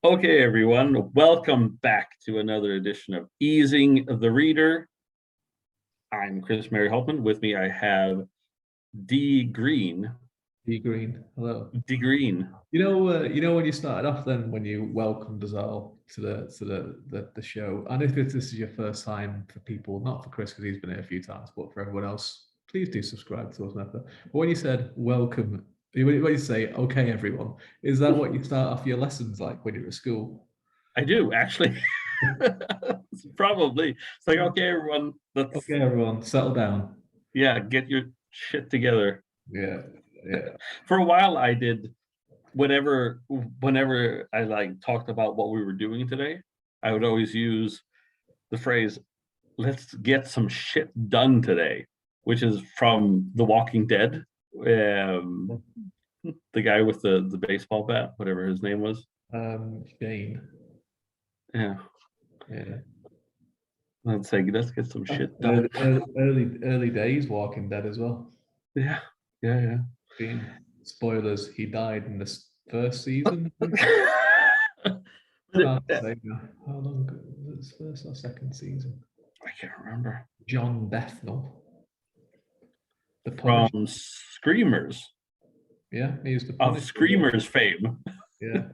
Okay, everyone, welcome back to another edition of Easing the Reader. I'm Chris Mary Hultman. With me, I have D. Green. D. Green, hello. D. Green. You know when you started off, then when you welcomed us all to the show, and if this is your first time for people, not for Chris because he's been here a few times, but for everyone else, please do subscribe to us. But when you said welcome, when you say okay everyone, is that what you start off your lessons like when you're at school? I do actually. Probably. It's like, okay, everyone. Okay, everyone, settle down. Yeah, get your shit together. Yeah. For a while, I did. Whenever I talked about what we were doing today, I would always use the phrase, "Let's get some shit done today," which is from The Walking Dead. The guy with the baseball bat, whatever his name was. Shane. Yeah. Let's get some shit done. Early days Walking Dead as well. Yeah. Spoilers, he died in the first season. How long was it, first or second season? I can't remember. John Bethnal. From Screamers. Yeah, he was the Punisher. Of Screamers fame. Yeah.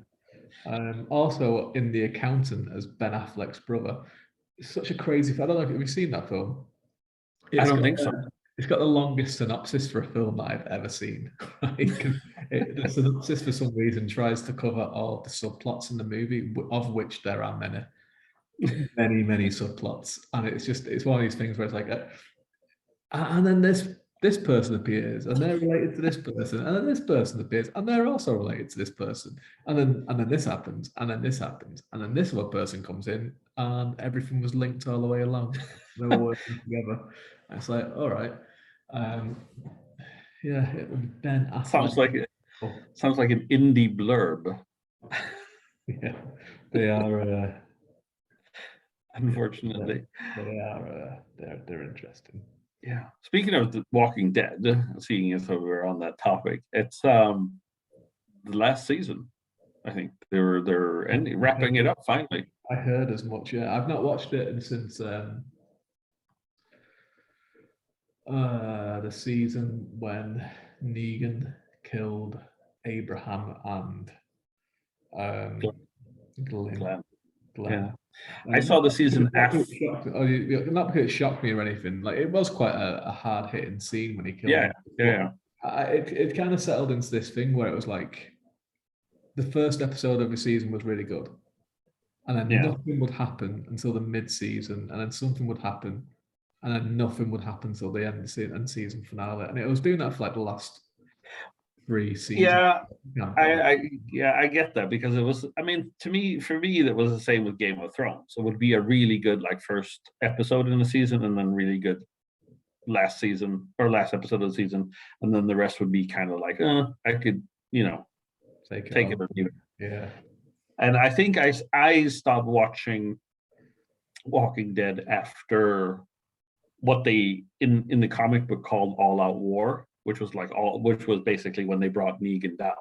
Also in The Accountant as Ben Affleck's brother. It's such a crazy. I don't know if you've seen that film. I don't think so. It's got the longest synopsis for a film that I've ever seen. The synopsis, for some reason, tries to cover all the subplots in the movie, of which there are many subplots, and it's one of these things where it's like, and then this person appears, and they're related to this person, and then this person appears, and they're also related to this person, and then this happens, and then this happens, and then this other person comes in, and everything was linked all the way along. They were working together. And it's like, all right, Ben Affleck. Sounds like an indie blurb. Yeah, they are. Unfortunately, they are. They're interesting. Yeah. Speaking of The Walking Dead, seeing as we're on that topic, it's the last season. I think they're wrapping it up finally. I heard as much. Yeah, I've not watched it since the season when Negan killed Abraham and Glenn. Yeah. I saw the season after. Not because it shocked me or anything. Like, it was quite a hard hitting scene when he killed him. Yeah. It kind of settled into this thing where it was like the first episode of the season was really good, and then nothing would happen until the mid-season, and then something would happen, and then nothing would happen until the end season finale. And it was doing that for like the last 3 seasons. Yeah, I get that, because it was. I mean, for me, that was the same with Game of Thrones. It would be a really good first episode in the season, and then really good last season or last episode of the season, and then the rest would be kind of like, I could, take it or leave it. Yeah. And I think I stopped watching Walking Dead after what they in the comic book called All Out War, which was basically when they brought Negan down.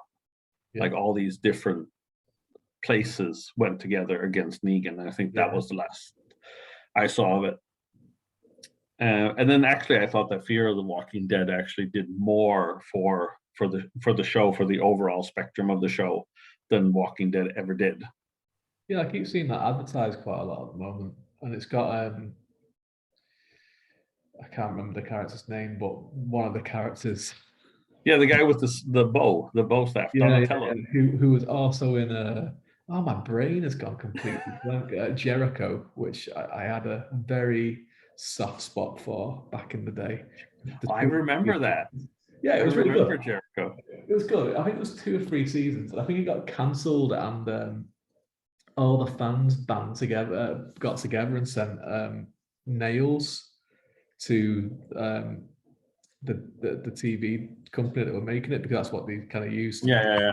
Yeah. Like, all these different places went together against Negan. And I think that was the last I saw of it. And then actually, I thought that Fear of the Walking Dead actually did more for the show, for the overall spectrum of the show, than Walking Dead ever did. Yeah, I keep seeing that advertised quite a lot at the moment, and it's got I can't remember the character's name, but one of the characters. Yeah, the guy with the bow staff, Donatello. Who was also in my brain has gone completely blank. Jericho, which I had a very soft spot for back in the day. I remember that. Yeah, it was really good. Jericho. It was good. I think it was 2 or 3 seasons. I think it got cancelled, and all the fans got together and sent nails to the TV company that were making it, because that's what they kind of used. Yeah.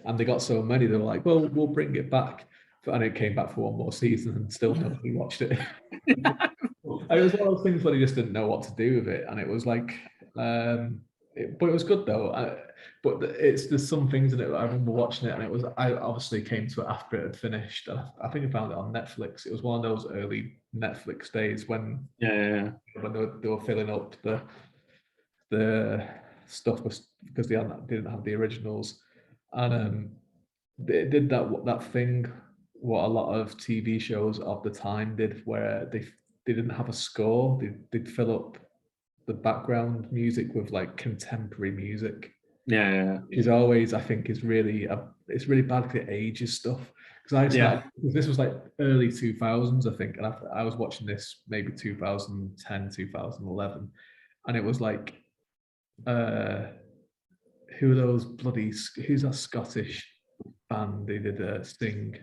And they got so many, they were like, well, we'll bring it back. And it came back for one more season, and still nobody watched it. It was one of those things where they just didn't know what to do with it. And it was like, But it was good though. But there's some things in it. I remember watching it, and I obviously came to it after it had finished. And I think I found it on Netflix. It was one of those early Netflix days when when they were filling up the stuff because they didn't have the originals, and they did that thing what a lot of TV shows of the time did, where they didn't have a score. They'd fill up the background music with like contemporary music. Which is always, I think, is really it's really bad because it ages stuff. Because I started, this was like early 2000s, I think, and I was watching this maybe 2010, 2011, and it was like, who are those who's that Scottish band? They did Sting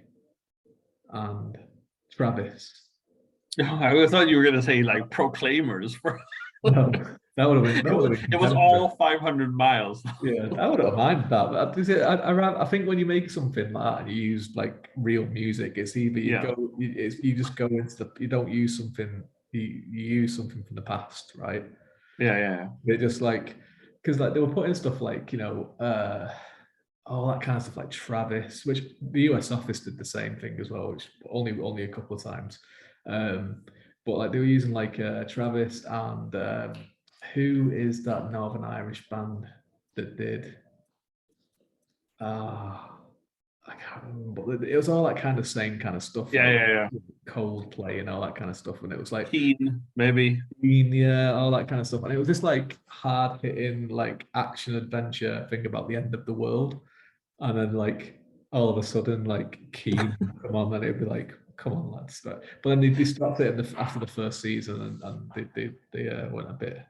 and Travis. I thought you were going to say like Proclaimers. No, that would have been. It was all 500 miles. Yeah, I wouldn't mind that. I think when you make something like that and you use like real music, it's either you just go into you don't use something, you use something from the past, right? Yeah. They just like, because like they were putting stuff like, all that kind of stuff like Travis, which the US office did the same thing as well, which only a couple of times. But like they were using like Travis and who is that Northern Irish band that did? I can't remember. But it was all that kind of same kind of stuff. Yeah. Coldplay and all that kind of stuff. And it was like Keen, maybe. Yeah, all that kind of stuff. And it was this like hard hitting like action adventure thing about the end of the world. And then like all of a sudden like Keen come on, and it'd be like, come on lads. But then they stopped it after the first season, and they went a bit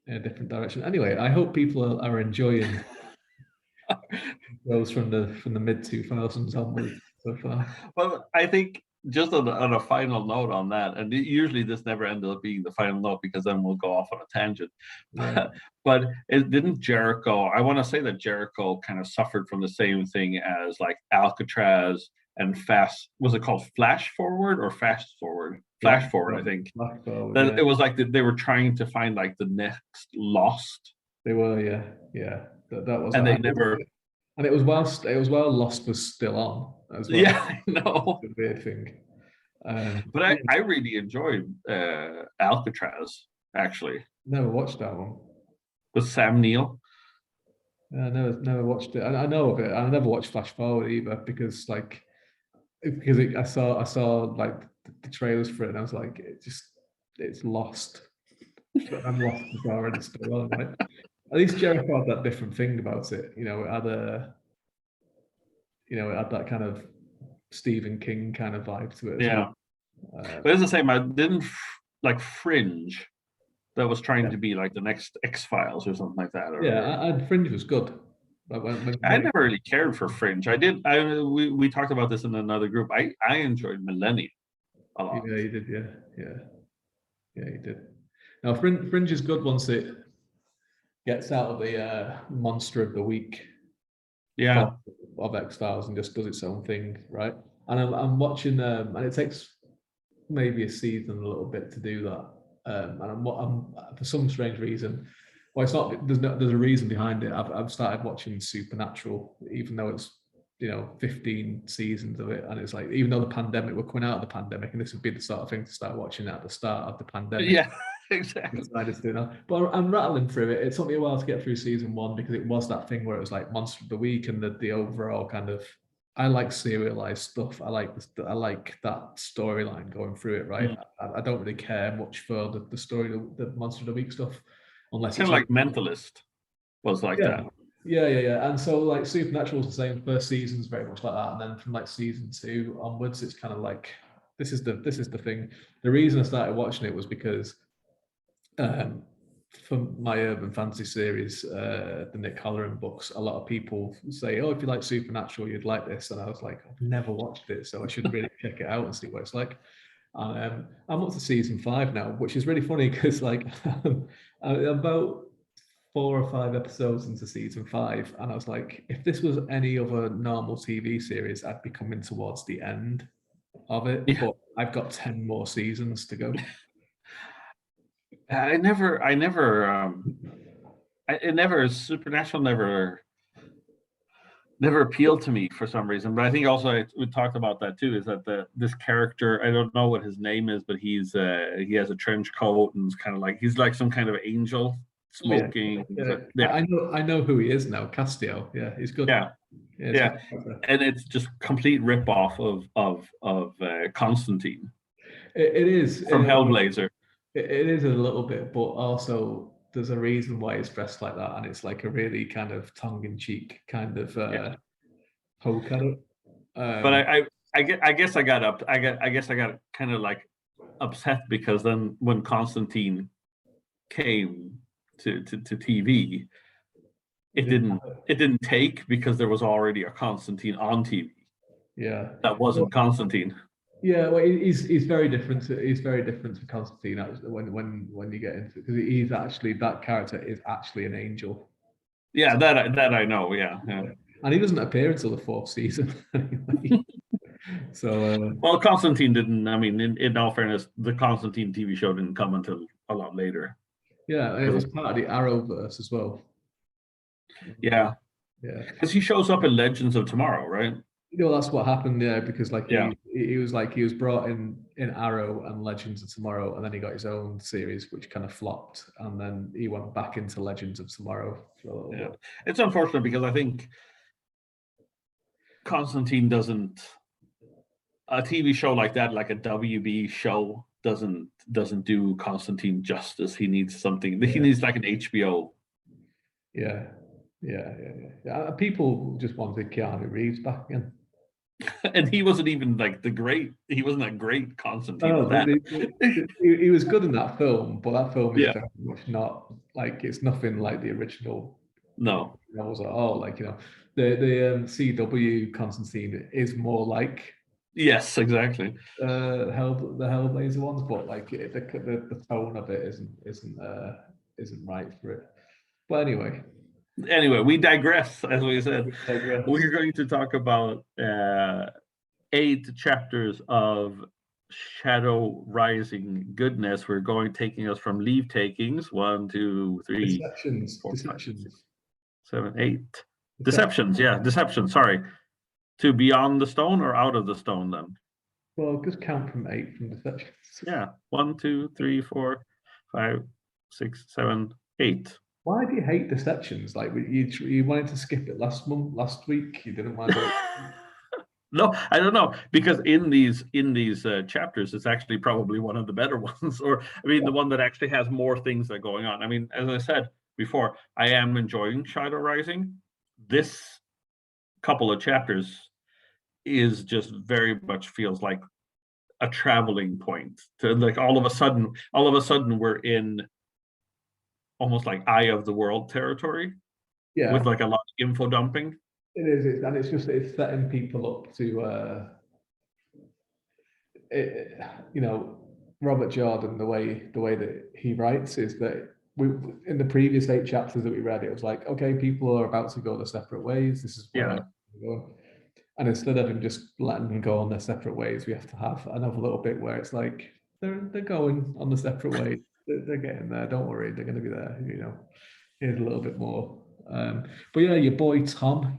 in a different direction. Anyway, I hope people are enjoying those from the mid 2000s onwards so far. Well, I think just on a final note on that, and usually this never ended up being the final note because then we'll go off on a tangent. Yeah. But it didn't Jericho. I want to say that Jericho kind of suffered from the same thing as like Alcatraz and Fast. Was it called Flash Forward or Fast Forward? Flash Forward, I think. It was like they were trying to find like the next Lost. They were, yeah. That was, and they never. And it was while Lost was still on as well. Yeah, I know. The weird thing. But I really enjoyed Alcatraz, actually. Never watched that one. With Sam Neill. I never watched it. I know of it. I never watched Flash Forward either because I saw like the trailers for it and I was like, it's lost. But I'm lost before and it's still on, right? At least Jericho had that different thing about it. It had that kind of Stephen King kind of vibe to it. Yeah. But it's the same. I didn't like Fringe. That was trying to be like the next X-Files or something like that. And Fringe was good. I never really cared for Fringe. We talked about this in another group. I enjoyed Millennium a lot. Yeah, you did. Yeah, you did. Now Fringe is good once it gets out of the monster of the week. Yeah. Of X-Files and just does its own thing, right? And I'm watching, and it takes maybe a season, a little bit to do that. And I'm for some strange reason. Well, it's not. There's a reason behind it. I've started watching Supernatural, even though it's 15 seasons of it, and it's like, even though we're coming out of the pandemic, and this would be the sort of thing to start watching at the start of the pandemic. Yeah, exactly. But I'm rattling through it. It took me a while to get through season 1 because it was that thing where it was like Monster of the Week and the overall kind of. I like serialized stuff. I like that storyline going through it, right? I don't really care much for the story, the Monster of the Week stuff, unless it's kind of like Mentalist was like that. Yeah. And so like Supernatural was the same. First season's very much like that, and then from like season 2 onwards, it's kind of like this is the thing. The reason I started watching it was because for my urban fantasy series, the Nick Halloran books, a lot of people say, "Oh, if you like Supernatural, you'd like this." And I was like, "I've never watched it, so I should really check it out and see what it's like." And I'm up to season 5 now, which is really funny because like about 4 or 5 episodes into season 5, and I was like, if this was any other normal TV series, I'd be coming towards the end of it. Yeah. But I've got 10 more seasons to go. I never it never Supernatural never appealed to me for some reason. But I think also we talked about that too. Is that this character? I don't know what his name is, but he has a trench coat and it's kind of like he's like some kind of angel Oh, yeah. smoking. Yeah. I know who he is now. Castillo. Yeah, he's good. Yeah, Yeah, yeah, and it's just complete rip off of Constantine it is from Hellblazer. It is a little bit, but also there's a reason why it's dressed like that, and it's like a really kind of tongue-in-cheek kind of Yeah. poke at it. But I guess I got kind of like upset because then when Constantine came to TV, it didn't take because there was already a Constantine on TV. Yeah, that wasn't Constantine. Yeah, well, he's very different. He's very different to Constantine when you get into it, because he's actually, that character is actually an angel. Yeah, that I know. Yeah. And he doesn't appear until the fourth season. Anyway. So well, Constantine didn't. I mean, in all fairness, the Constantine TV show didn't come until a lot later. Yeah, it was part of the Arrowverse as well. Yeah, because he shows up in Legends of Tomorrow, right? You know, that's what happened there, because like he was brought in Arrow and Legends of Tomorrow, and then he got his own series which kind of flopped, and then he went back into Legends of Tomorrow for a little bit. It's unfortunate because I think Constantine doesn't, a TV show like that, like a WB show, doesn't do Constantine justice. He needs something. He needs like an HBO. Yeah. People just wanted Keanu Reeves back again. And he wasn't even like he wasn't a great Constantine. He was good in that film, but that film is very much not like, it's nothing like the original. No. Novels at all. Like, you know, the CW Constantine is more like, yes, exactly, the Hellblazer ones, but like the tone of it isn't right for it. But anyway, we digress. As we said, we're going to talk about 8 chapters of Shadow Rising goodness. We're taking us from leave takings 1, 2, 3, Deceptions, 4, Deceptions. 5, 6, 7, 8 Deceptions. Yeah, Deceptions. Sorry, to Beyond the Stone or Out of the Stone then. Well, just count from 8 from Deceptions. Yeah, 1, 2, 3, 4, 5, 6, 7, 8. Why do you hate Deceptions? Like, you wanted to skip it last week. You didn't want to. No, I don't know, because in these chapters, it's actually probably one of the better ones, or I mean, the one that actually has more things that are going on. I mean, as I said before, I am enjoying Shadow Rising. This couple of chapters is just very much feels like a traveling point to, like, all of a sudden we're in almost like eye of the world territory, with like a lot of info dumping. It is, and it's setting people up to, you know, Robert Jordan, the way that he writes is that in the previous 8 chapters that we read, it was like, okay, people are about to go their separate ways. This is where we're going. And instead of him just letting them go on their separate ways, we have to have another little bit where it's like they're going on the separate way. They're getting there. Don't worry, they're going to be there. You know, here's a little bit more. But yeah, your boy Tom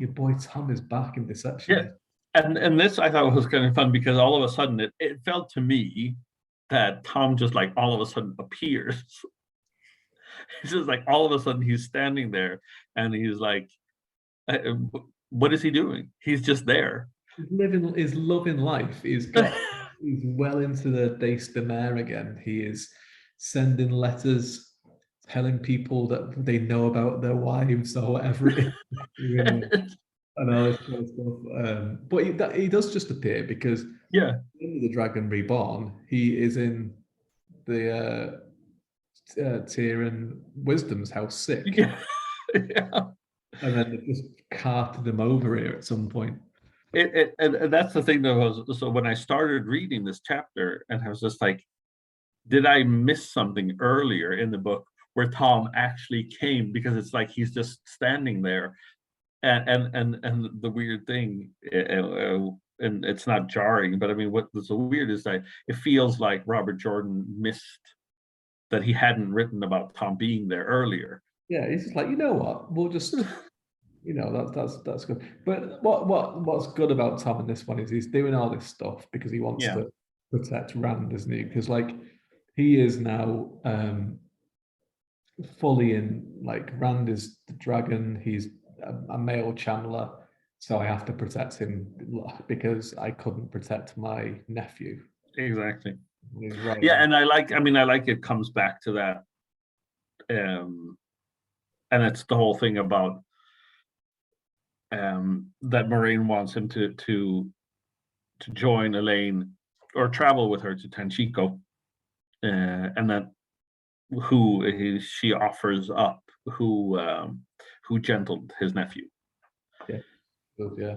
is back in Deception. Yeah, and this I thought was kind of fun because all of a sudden it felt to me that Tom just like all of a sudden appears. It's just like all of a sudden he's standing there and he's like, what is he doing? He's just there. He's loving life. He's well into the Dace de Mer again. He is sending letters, telling people that they know about their wives or whatever it is. And all this kind of stuff. But he does just appear because in the Dragon Reborn, he is in the Tyrion Wisdom's house sick. And then they just carted him over here at some point. And that's the thing that was, so when I started reading this chapter, and I was just like, did I miss something earlier in the book where Tom actually came? Because it's like he's just standing there, and the weird thing, and it's not jarring, but I mean, what's so weird is that it feels like Robert Jordan missed that he hadn't written about Tom being there earlier. Yeah, he's just like, you know what? We'll just, that's good. But what's good about Tom in this one is he's doing all this stuff because he wants Yeah, to protect Rand, isn't he? Because like he is now fully in, like, Rand is the dragon, he's a male channeler, so I have to protect him because I couldn't protect my nephew. exactly. He's right. Yeah, and I like it comes back to that, and it's the whole thing about that Moraine wants him to join Elaine or travel with her to Tanchico, and that she offers up who gentled his nephew. Yeah, good, yeah.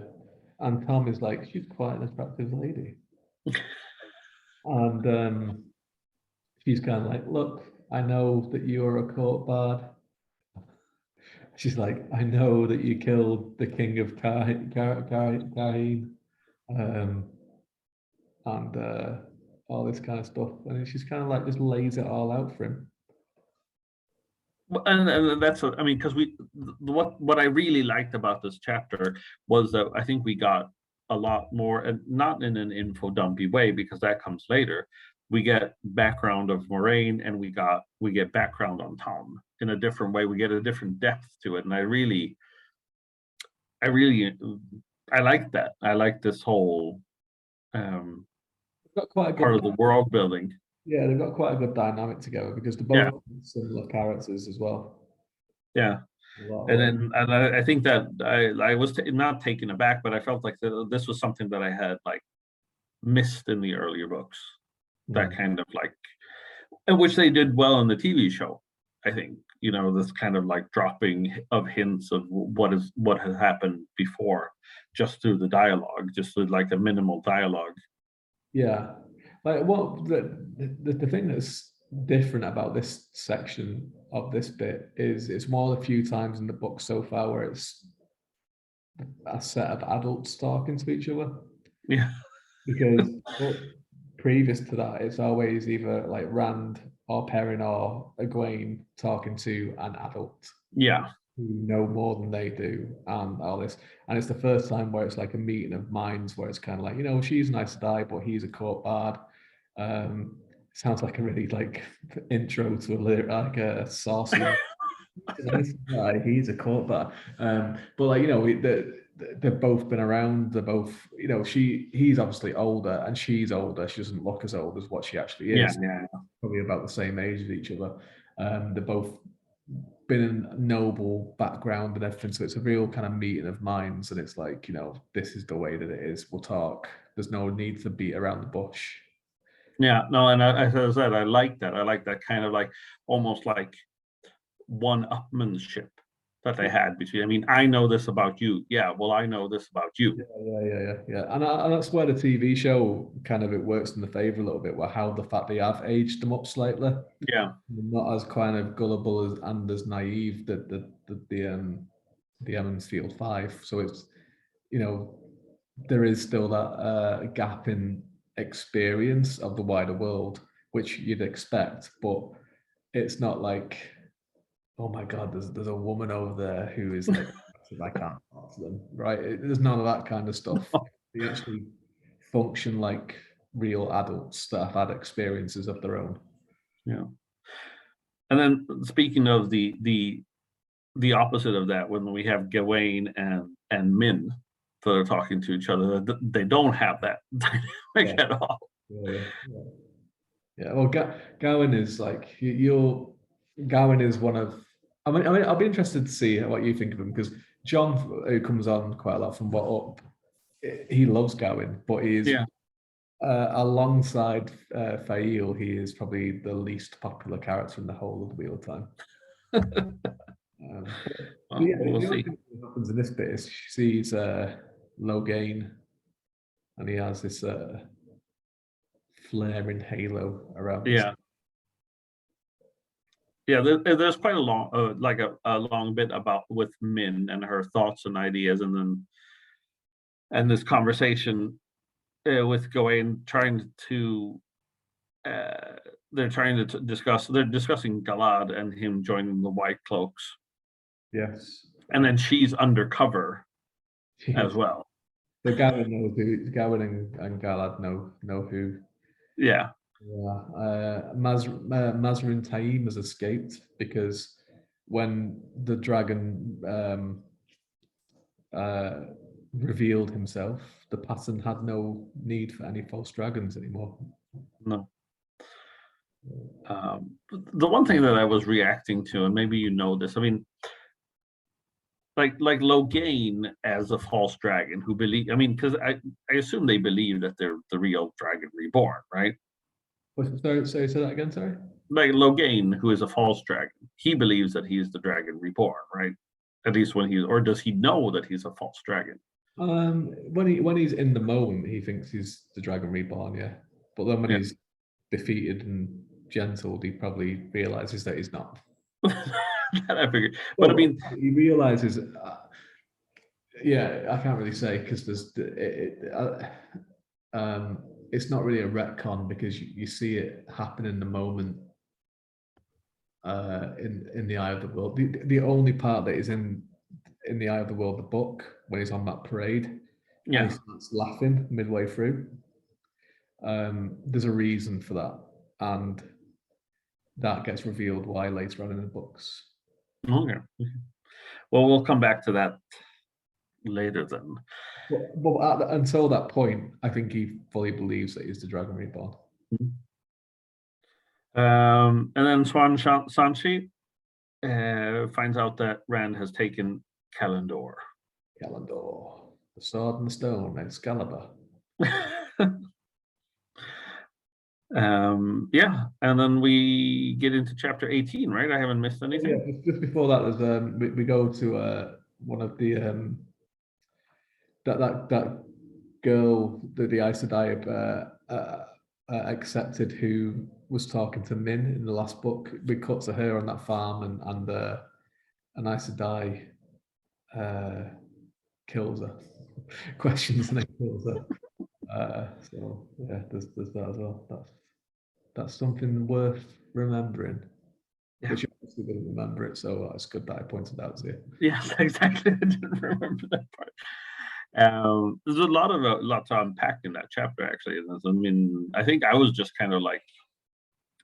And Tom is like, she's quite an attractive lady. And she's kind of like, look, I know that you're a court bard. She's like, I know that you killed the king of Kahine, um, and all this kind of stuff. And she's kind of like just lays it all out for him. And that's what I mean, because what I really liked about this chapter was that I think we got a lot more, and not in an info dumpy way because that comes later. We get background of Moraine, and we get background on Tom in a different way. We get a different depth to it, and I like that. I like this whole Got quite a part good, of the world building. yeah, they've got quite a good dynamic together because they're Yeah, both similar characters as well. yeah. A lot of And ways. then, I think that I was not taken aback, but I felt like this was something that I had like missed in the earlier books. That Mm. kind of like, and which they did well in the TV show. I think this kind of like dropping of hints of what has happened before, just through the dialogue, just through like a minimal dialogue. Yeah, like what the thing that's different about this section of this bit is it's one of the few times in the book so far where it's a set of adults talking to each other, Yeah, because previous to that it's always either like Rand or Perrin or Egwene talking to an adult yeah, who know more than they do and all this. And it's the first time where it's like a meeting of minds where it's kind of like, she's nice to die, but he's a court bard. Sounds like a really like intro to like a saucy nice guy. He's a court bard. But like, they've both been around. They're both, he's obviously older and she's older. She doesn't look as old as what she actually yeah, is. yeah, Probably about the same age as each other. They're both been in a noble background and everything. So it's a real kind of meeting of minds. And it's like, this is the way that it is. We'll talk. There's no need to beat around the bush. yeah. No, and as I said, I like that. I like that kind of like almost like one-upmanship that they had between. I mean, I know this about you. Yeah, well, I know this about you. Yeah. And that's where the TV show kind of, it works in the favor a little bit, where how the fact they have aged them up slightly, Yeah, not as kind of gullible and as naive that the Emmonsfield Five. So it's, there is still that gap in experience of the wider world, which you'd expect, but it's not like, oh my god, there's a woman over there who is like, I can't talk to them, right? There's none of that kind of stuff. They actually function like real adults that have had experiences of their own. yeah. And then speaking of the opposite of that, when we have Gawain and Min that are talking to each other, they don't have that dynamic at all. Yeah. Well, Gowan is like, you're Gowan is one of. I mean, I'll be interested to see what you think of him, because John, who comes on quite a lot from WoT, he loves Gowan, but he is, Yeah. alongside Fail, he is probably the least popular character in the whole of the Wheel of Time. Well, Yeah, we'll the only see. thing that happens in this bit is she sees Logain, and he has this flaring halo around his. Yeah. Yeah, there's quite a long, like a long bit about with Min and her thoughts and ideas, and this conversation with Gawain trying to, they're trying to discuss. They're discussing Galad and him joining the White Cloaks, Yes. And then she's undercover as well. The Gawain knows who. Gawain and Galad know who. Yeah. Yeah. Mazrin Taim has escaped because when the dragon revealed himself, the pattern had no need for any false dragons anymore. No. The one thing that I was reacting to, and maybe you know this, I mean, like Logain as a false dragon who believe, I mean, because I assume they believe that they're the real dragon reborn, right? Sorry, say that again. Sorry. Like Logain, who is a false dragon, he believes that he's the dragon reborn, right? At least when he's, or does he know that he's a false dragon? When he's in the moment, he thinks he's the dragon reborn, yeah. But then when Yeah. he's defeated and gentled, he probably realizes that he's not. That I figured, but I mean, he realizes. Yeah, I can't really say because there's it's not really a retcon because you see it happen in the moment. In the Eye of the World, the only part that is in the Eye of the World, the book, when he's on that parade, yeah, and he starts laughing midway through. There's a reason for that, and that gets revealed why later on in the books. okay. Well, we'll come back to that later then. But until that point, I think he fully believes that he's the Dragon Reborn. And then Sanchi finds out that Rand has taken Calendor. Calendor, the sword and the stone, Excalibur. Yeah, and then we get into chapter 18, right? I haven't missed anything. Yeah, just before that, there's we go to one of the that girl that the Aes Sedai accepted, who was talking to Min in the last book. We cut to her on that farm, and Aes Sedai kills her, questions and then kills her. So yeah, there's that as well. That's something worth remembering. Yeah. Which obviously didn't remember it, so it's good that I pointed out to you. Yes, exactly. I didn't remember that part. There's a lot to unpack in that chapter, actually. I mean, I think I was just kind of like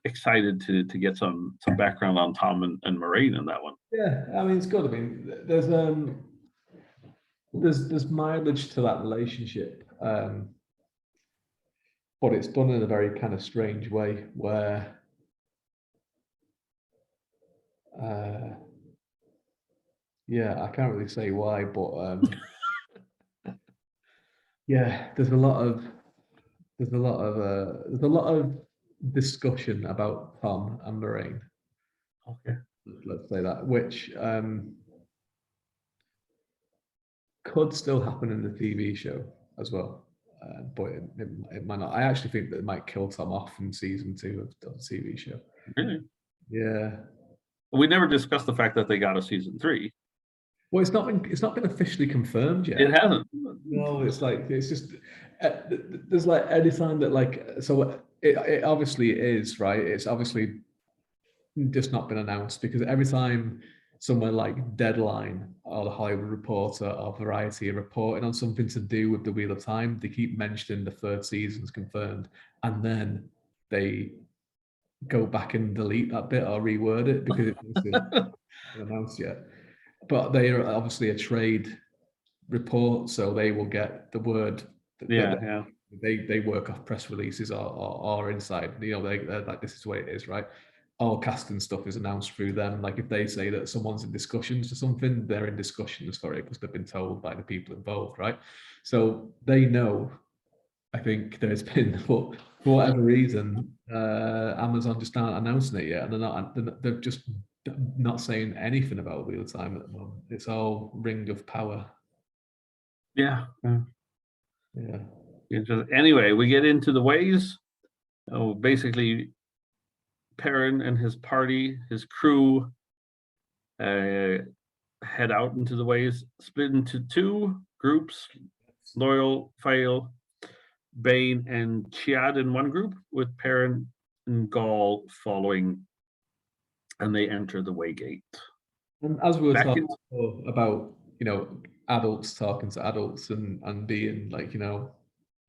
excited to get some background on Tom and Moraine in that one. Yeah, I mean, it's good. I mean, there's mileage to that relationship, but it's done in a very kind of strange way where yeah, I can't really say why, but yeah, there's a lot of discussion about Tom and Moraine. Okay. Let's say that, which could still happen in the TV show as well, but it might not. I actually think that it might kill Tom off in season 2 of the TV show. Really? Yeah. We never discussed the fact that they got a season 3. Well, it's not been officially confirmed yet. It hasn't. No, it's just there's like any time that so it obviously is, right. It's obviously just not been announced because every time somewhere like Deadline or the Hollywood Reporter or Variety are reporting on something to do with the Wheel of Time, they keep mentioning the 3rd season's confirmed, and then they go back and delete that bit or reword it because it hasn't been announced yet. But they are obviously a trade report, so they will get the word. Yeah. They work off press releases or inside. They're like, this is the way it is, right? All casting stuff is announced through them. Like if they say that someone's in discussions for something, they're in discussions for it because they've been told by the people involved, right? So they know. I think there's been, but for whatever reason, Amazon just aren't announcing it yet, and they're just not saying anything about Wheel of Time at the moment. It's all Ring of Power. Yeah. Yeah. Anyway, we get into the ways. Oh, basically, Perrin and his party, his crew, head out into the ways, split into 2 groups: Loyal, Fail, Bane, and Chiad in one group, with Perrin and Gaul following, and they enter the Waygate. And as we were back talking in before about, adults talking to adults and being like,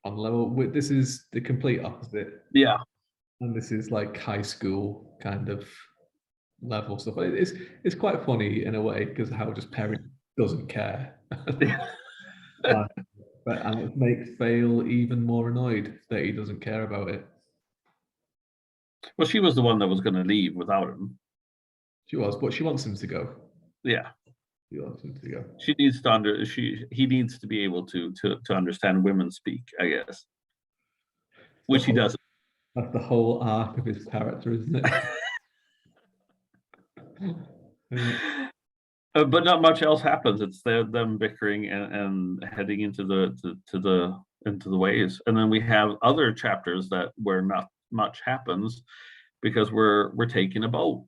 on level, this is the complete opposite. yeah. And this is like high school kind of level stuff. It's quite funny in a way because how just Perry doesn't care. And it makes Vale even more annoyed that he doesn't care about it. Well, she was the one that was going to leave without him. She was, but she wants him to go. Yeah. She wants him to go. She needs to he needs to be able to understand women speak, I guess. Which he doesn't. That's the whole arc of his character, isn't it? But not much else happens. It's them bickering and heading into the ways, and then we have other chapters where not much happens because we're taking a boat.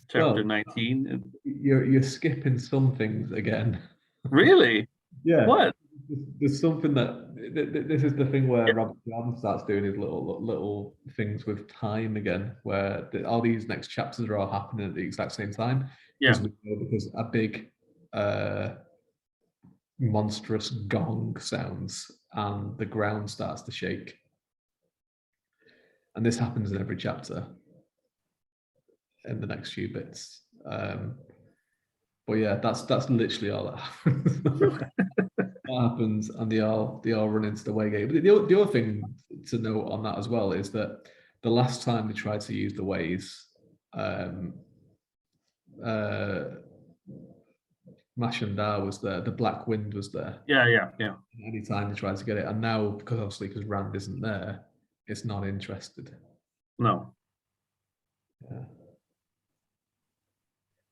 Chapter 19. You're skipping some things again. Really? Yeah. What? There's something this is the thing where Robert Jordan starts doing his little things with time again, where all these next chapters are all happening at the exact same time. Yeah. Because a big monstrous gong sounds and the ground starts to shake. And this happens in every chapter in the next few bits. But yeah, that's literally all that happens. That happens, and they all run into the way gate. But the other thing to note on that as well is that the last time they tried to use the ways, Mashandar was there, the Black Wind was there. Yeah. Anytime they tried to get it, and now because Rand isn't there, it's not interested. No. Yeah.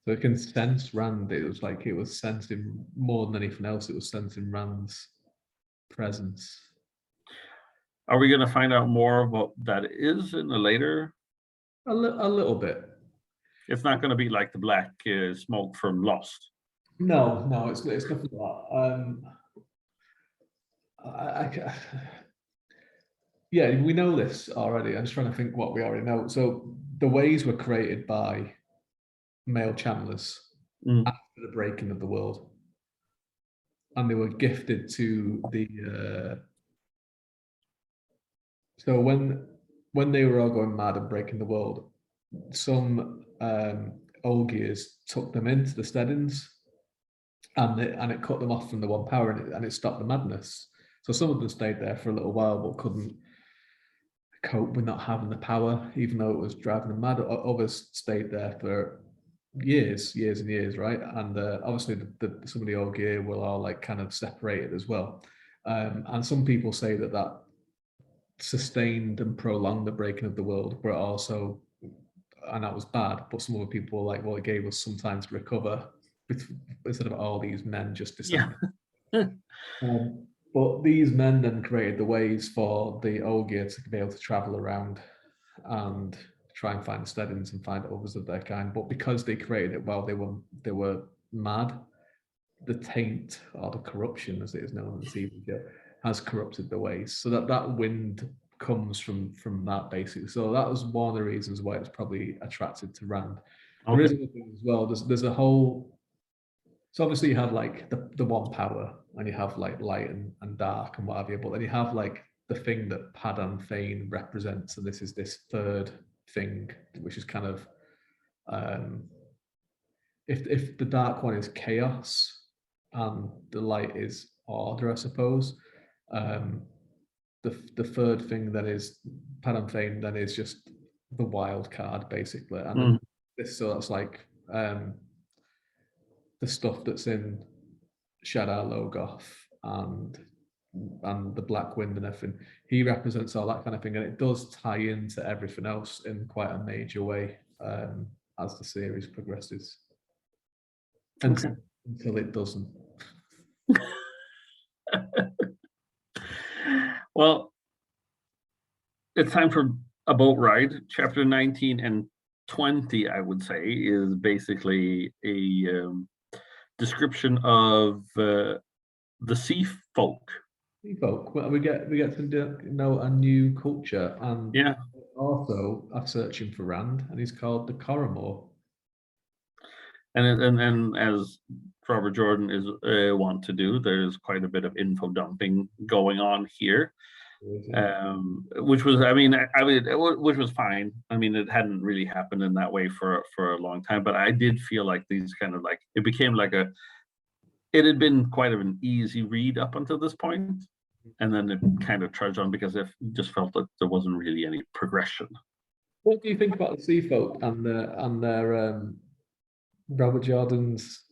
So it can sense Rand. It was sensing more than anything else. It was sensing Rand's presence. Are we going to find out more of what that is in the later? A little bit. It's not going to be like the black smoke from Lost. No, it's nothing like that. Yeah, we know this already. I'm just trying to think what we already know. So the ways were created by male channelers after the breaking of the world, and they were gifted to the. So when they were all going mad and breaking the world, some Olgiers took them into the steadings, and it cut them off from the one power, and it stopped the madness. So some of them stayed there for a little while, but couldn't cope with not having the power, even though it was driving them mad. Others stayed there for years and years, right? And obviously, some of the Olgier were all like kind of separated as well. And some people say that sustained and prolonged the breaking of the world, but also, and that was bad. But some other people were like, well, it gave us some time to recover instead of all these men just descending. Yeah. But these men then created the ways for the Olgier to be able to travel around and try and find the steadings and find others of their kind. But because they created it while they were mad, the taint or the corruption, as it is known in the TV, has corrupted the ways. So that wind comes from that basically. So that was one of the reasons why it's probably attracted to Rand. Okay. There is another thing as well. There's a whole. So obviously you have like the one power, and you have like light and dark and what have you, but then you have like the thing that Padan Thane represents, and this is this third thing, which is kind of if the dark one is chaos and the light is order, I suppose. The third thing that is Padan Thane then is just the wild card basically, and so that's like the stuff that's in Shadar Logoth and the Black Wind and everything. He represents all that kind of thing, and it does tie into everything else in quite a major way as the series progresses. Until it doesn't. Well, it's time for a boat ride. Chapter 19 and 20, I would say, is basically a description of the sea folk. Sea folk. Well, we get to know a new culture, and also are searching for Rand, and he's called the Coromor. and as Robert Jordan is want to do, there's quite a bit of info dumping going on here, which was, which was fine. I mean, it hadn't really happened in that way for a long time, but I did feel like these kind of like, it became like it had been quite of an easy read up until this point, and then it kind of trudged on because it just felt that there wasn't really any progression. What do you think about the Sea Folk and their Robert Jordan's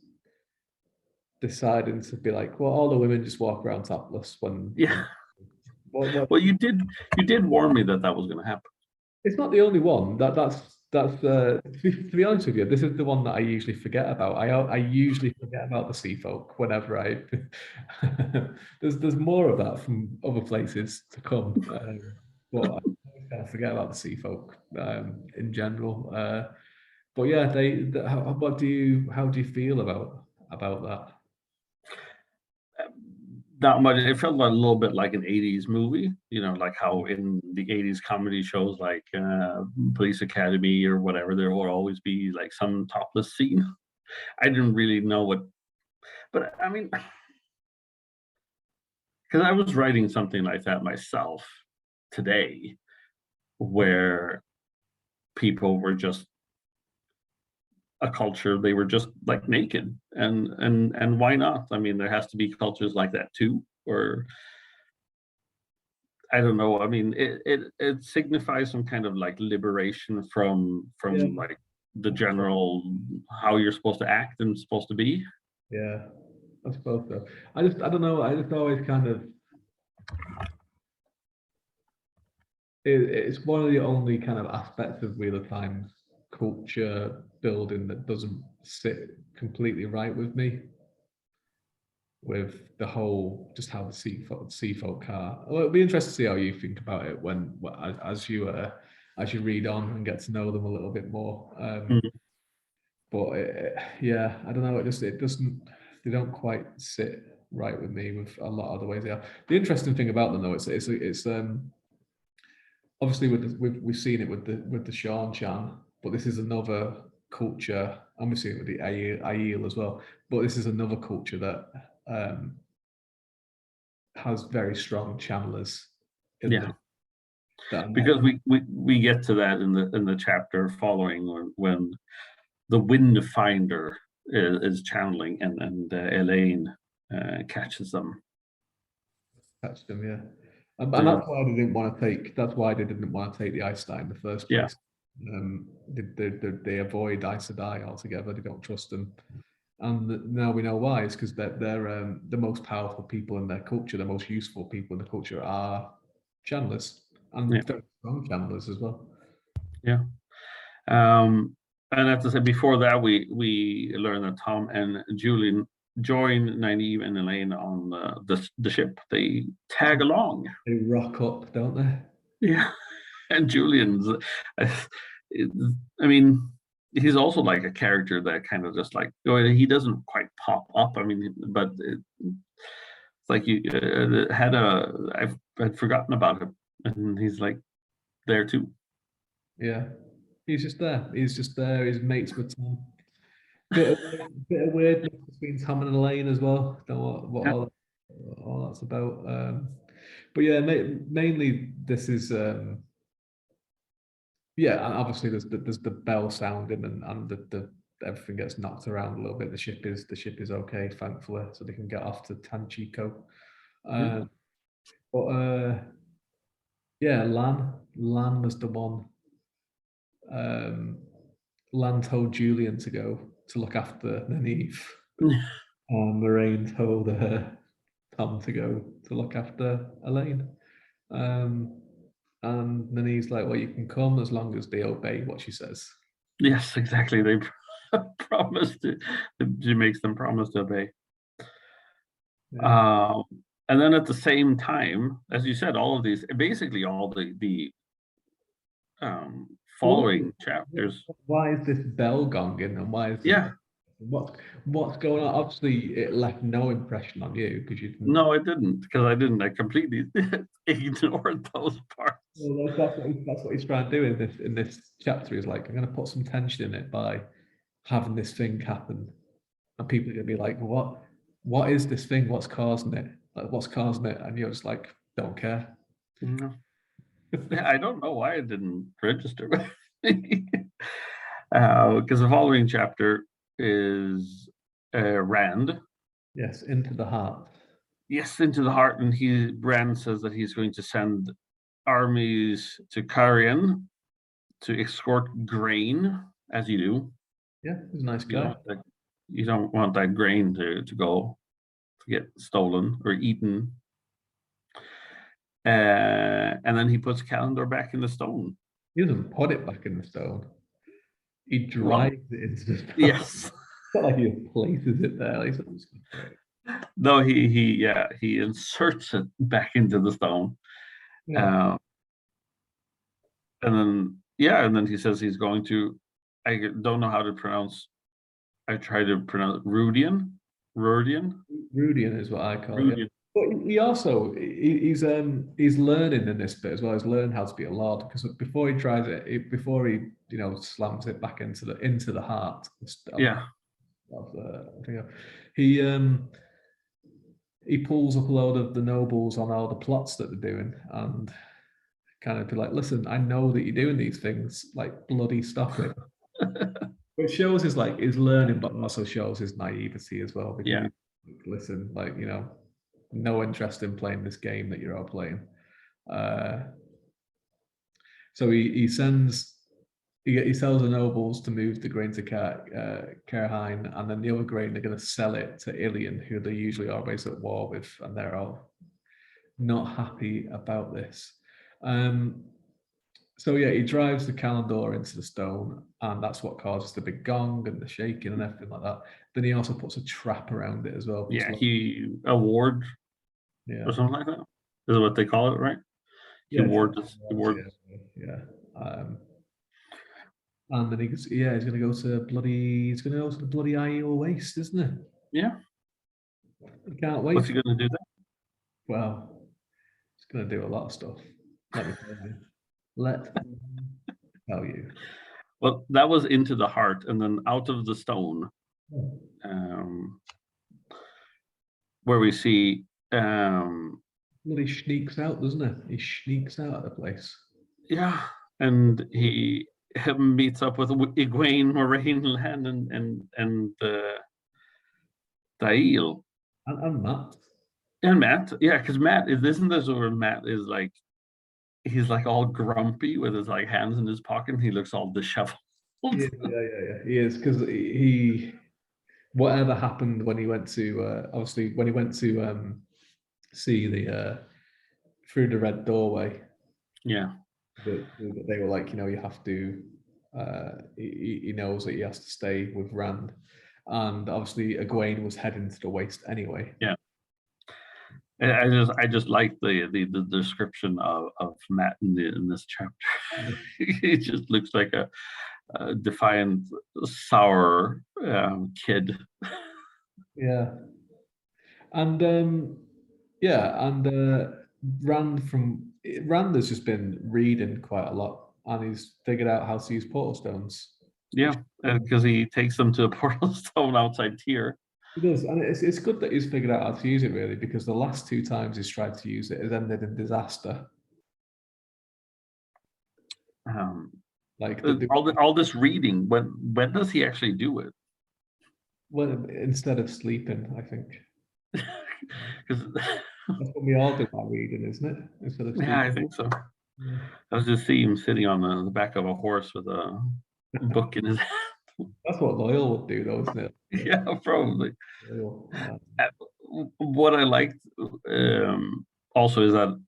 deciding to be like, well, all the women just walk around topless when? Yeah. What? Well, you did warn me that was going to happen. It's not the only one. That's to be honest with you, this is the one that I usually forget about. I usually forget about the Sea Folk whenever I there's more of that from other places to come, but I forget about the Sea Folk in general. But yeah, how do you feel about that? Not much. It felt a little bit like an 80s movie, like how in the 80s comedy shows like Police Academy or whatever, there will always be like some topless scene. I didn't really know what, but I mean, because I was writing something like that myself today, where people were just a culture, they were just like naked, and why not? I mean, there has to be cultures like that too, or I don't know. I mean, it signifies some kind of like liberation from like the general how you're supposed to act and supposed to be. Yeah, I suppose so. I don't know. I just always kind of it's one of the only kind of aspects of Wheel of Time's culture building that doesn't sit completely right with me. With the whole, just how the sea folk are. Well, it'll be interesting to see how you think about it as you read on and get to know them a little bit more. But yeah, I don't know. It doesn't. They don't quite sit right with me with a lot of the ways they are. The interesting thing about them, though, it's obviously we've seen it with the Sean Chan, but this is another culture, and we've seen it with the Aiel as well. But this is another culture that has very strong channelers in them. Because we get to that in the chapter following when the wind finder is channeling and Elaine catches them. Catch them, yeah. And that's why they didn't want to take. That's why they didn't want to take the Aes Sedai in the first place. They avoid Aes Sedai altogether. They don't trust them, and now we know why. It's because they're the most powerful people in their culture, the most useful people in the culture are channelers, and very strong channelers as well. Yeah. And I have to say, before that, we learn that Tom and Julian join Nynaeve and Elaine on the ship. They tag along. They rock up, don't they? Yeah. And Julian's, I mean, he's also like a character that kind of just like, he doesn't quite pop up. I mean, but it's like you I'd forgotten about him, and he's like there too. Yeah, he's just there. He's just there. His mates with Tom. Bit of weirdness between Tom and Elaine as well. Don't know what all that's about. But yeah, mainly this is yeah, and obviously there's the bell sounding and the everything gets knocked around a little bit. The ship is okay, thankfully, so they can get off to Tanchico. But yeah, Lan was the one. Lan told Julian to go to look after Nynaeve. Moraine told Tom to go to look after Elaine. And Nynaeve's like, well, you can come as long as they obey what she says. Yes, exactly. They promised it. She makes them promise to obey. Yeah. And then at the same time, as you said, all of these, basically all the following chapters. Why is this bell gonging, and why is what's going on? Obviously, it left no impression on you because you didn't. No, it didn't, because I didn't. I completely ignored those parts. Well, that's what he's trying to do in this chapter. Is like, I'm going to put some tension in it by having this thing happen, and people are gonna be like, what is this thing? What's causing it? Like, what's causing it? And you're just like, don't care. No. Yeah, I don't know why it didn't register with me. Because the following chapter is Rand. Yes, into the heart. Yes, into the heart, and Rand says that he's going to send armies to Carrion to escort grain, as you do. Yeah, he's a nice You guy. don't want that grain to get stolen or eaten. And then he puts Calendar back in the stone. He doesn't put it back in the stone. He Well, drives it into the stone. yes. It's not like he places it there. Like, so I'm just gonna put it. No, he inserts it back into the stone. Yeah. And then he says he's going to, I don't know how to pronounce, I try to pronounce Rudian. Rudian is what I call it. Rudian. But he also he's learning in this bit as well. He's learning how to be a lord, because before he tries it, before he slams it back into the heart. Yeah. He pulls up a load of the nobles on all the plots that they're doing, and kind of be like, listen, I know that you're doing these things, like, bloody stop it. It shows his learning, but also shows his naivety as well. Because Yeah. listen, no interest in playing this game that you're all playing. So he tells the nobles to move the grain to Caerhine, and then the other grain they're going to sell it to Ilion, who they're usually always at war with, and they're all not happy about this. So yeah, he drives the Calendar into the stone, and that's what causes the big gong and the shaking and everything like that. Then he also puts a trap around it as well. Yeah, a ward, or something like that. Is what they call it, right? Yeah, Yeah. And then he's going to go to the bloody Aiel Waste, isn't it? Yeah. He can't wait. What's he going to do then? Well, he's going to do a lot of stuff. Let me tell you. Let me tell you. Well, that was into the heart, and then out of the stone, where we see. Well, he sneaks out, doesn't he? He sneaks out of the place. Yeah, and he meets up with Egwene, Moraine, Lan, and Dail. And Matt. And Matt, yeah, because Matt isn't this where Matt is like, he's like all grumpy with his like hands in his pocket, and he looks all disheveled. Yeah. He is, because whatever happened when he went to see the through the red doorway. Yeah. They were like, you have to. He knows that he has to stay with Rand, and obviously Egwene was heading to the waste anyway. Yeah. I just like the description of Matt in this chapter. He just looks like a defiant, sour kid. Yeah. And Rand has just been reading quite a lot, and he's figured out how to use portal stones. Yeah, because he takes them to a portal stone outside Tyr. He does, and it's good that he's figured out how to use it, really, because the last 2 times he's tried to use it has ended in disaster. All this reading, when does he actually do it? Well, instead of sleeping, I think. Because that's what we all do by reading, isn't it? Instead of sleeping. Yeah, I think so. Yeah. I was just seeing him sitting on the back of a horse with a book in his hand. That's what Loyal would do, though, isn't it? Yeah, probably. What I liked also is that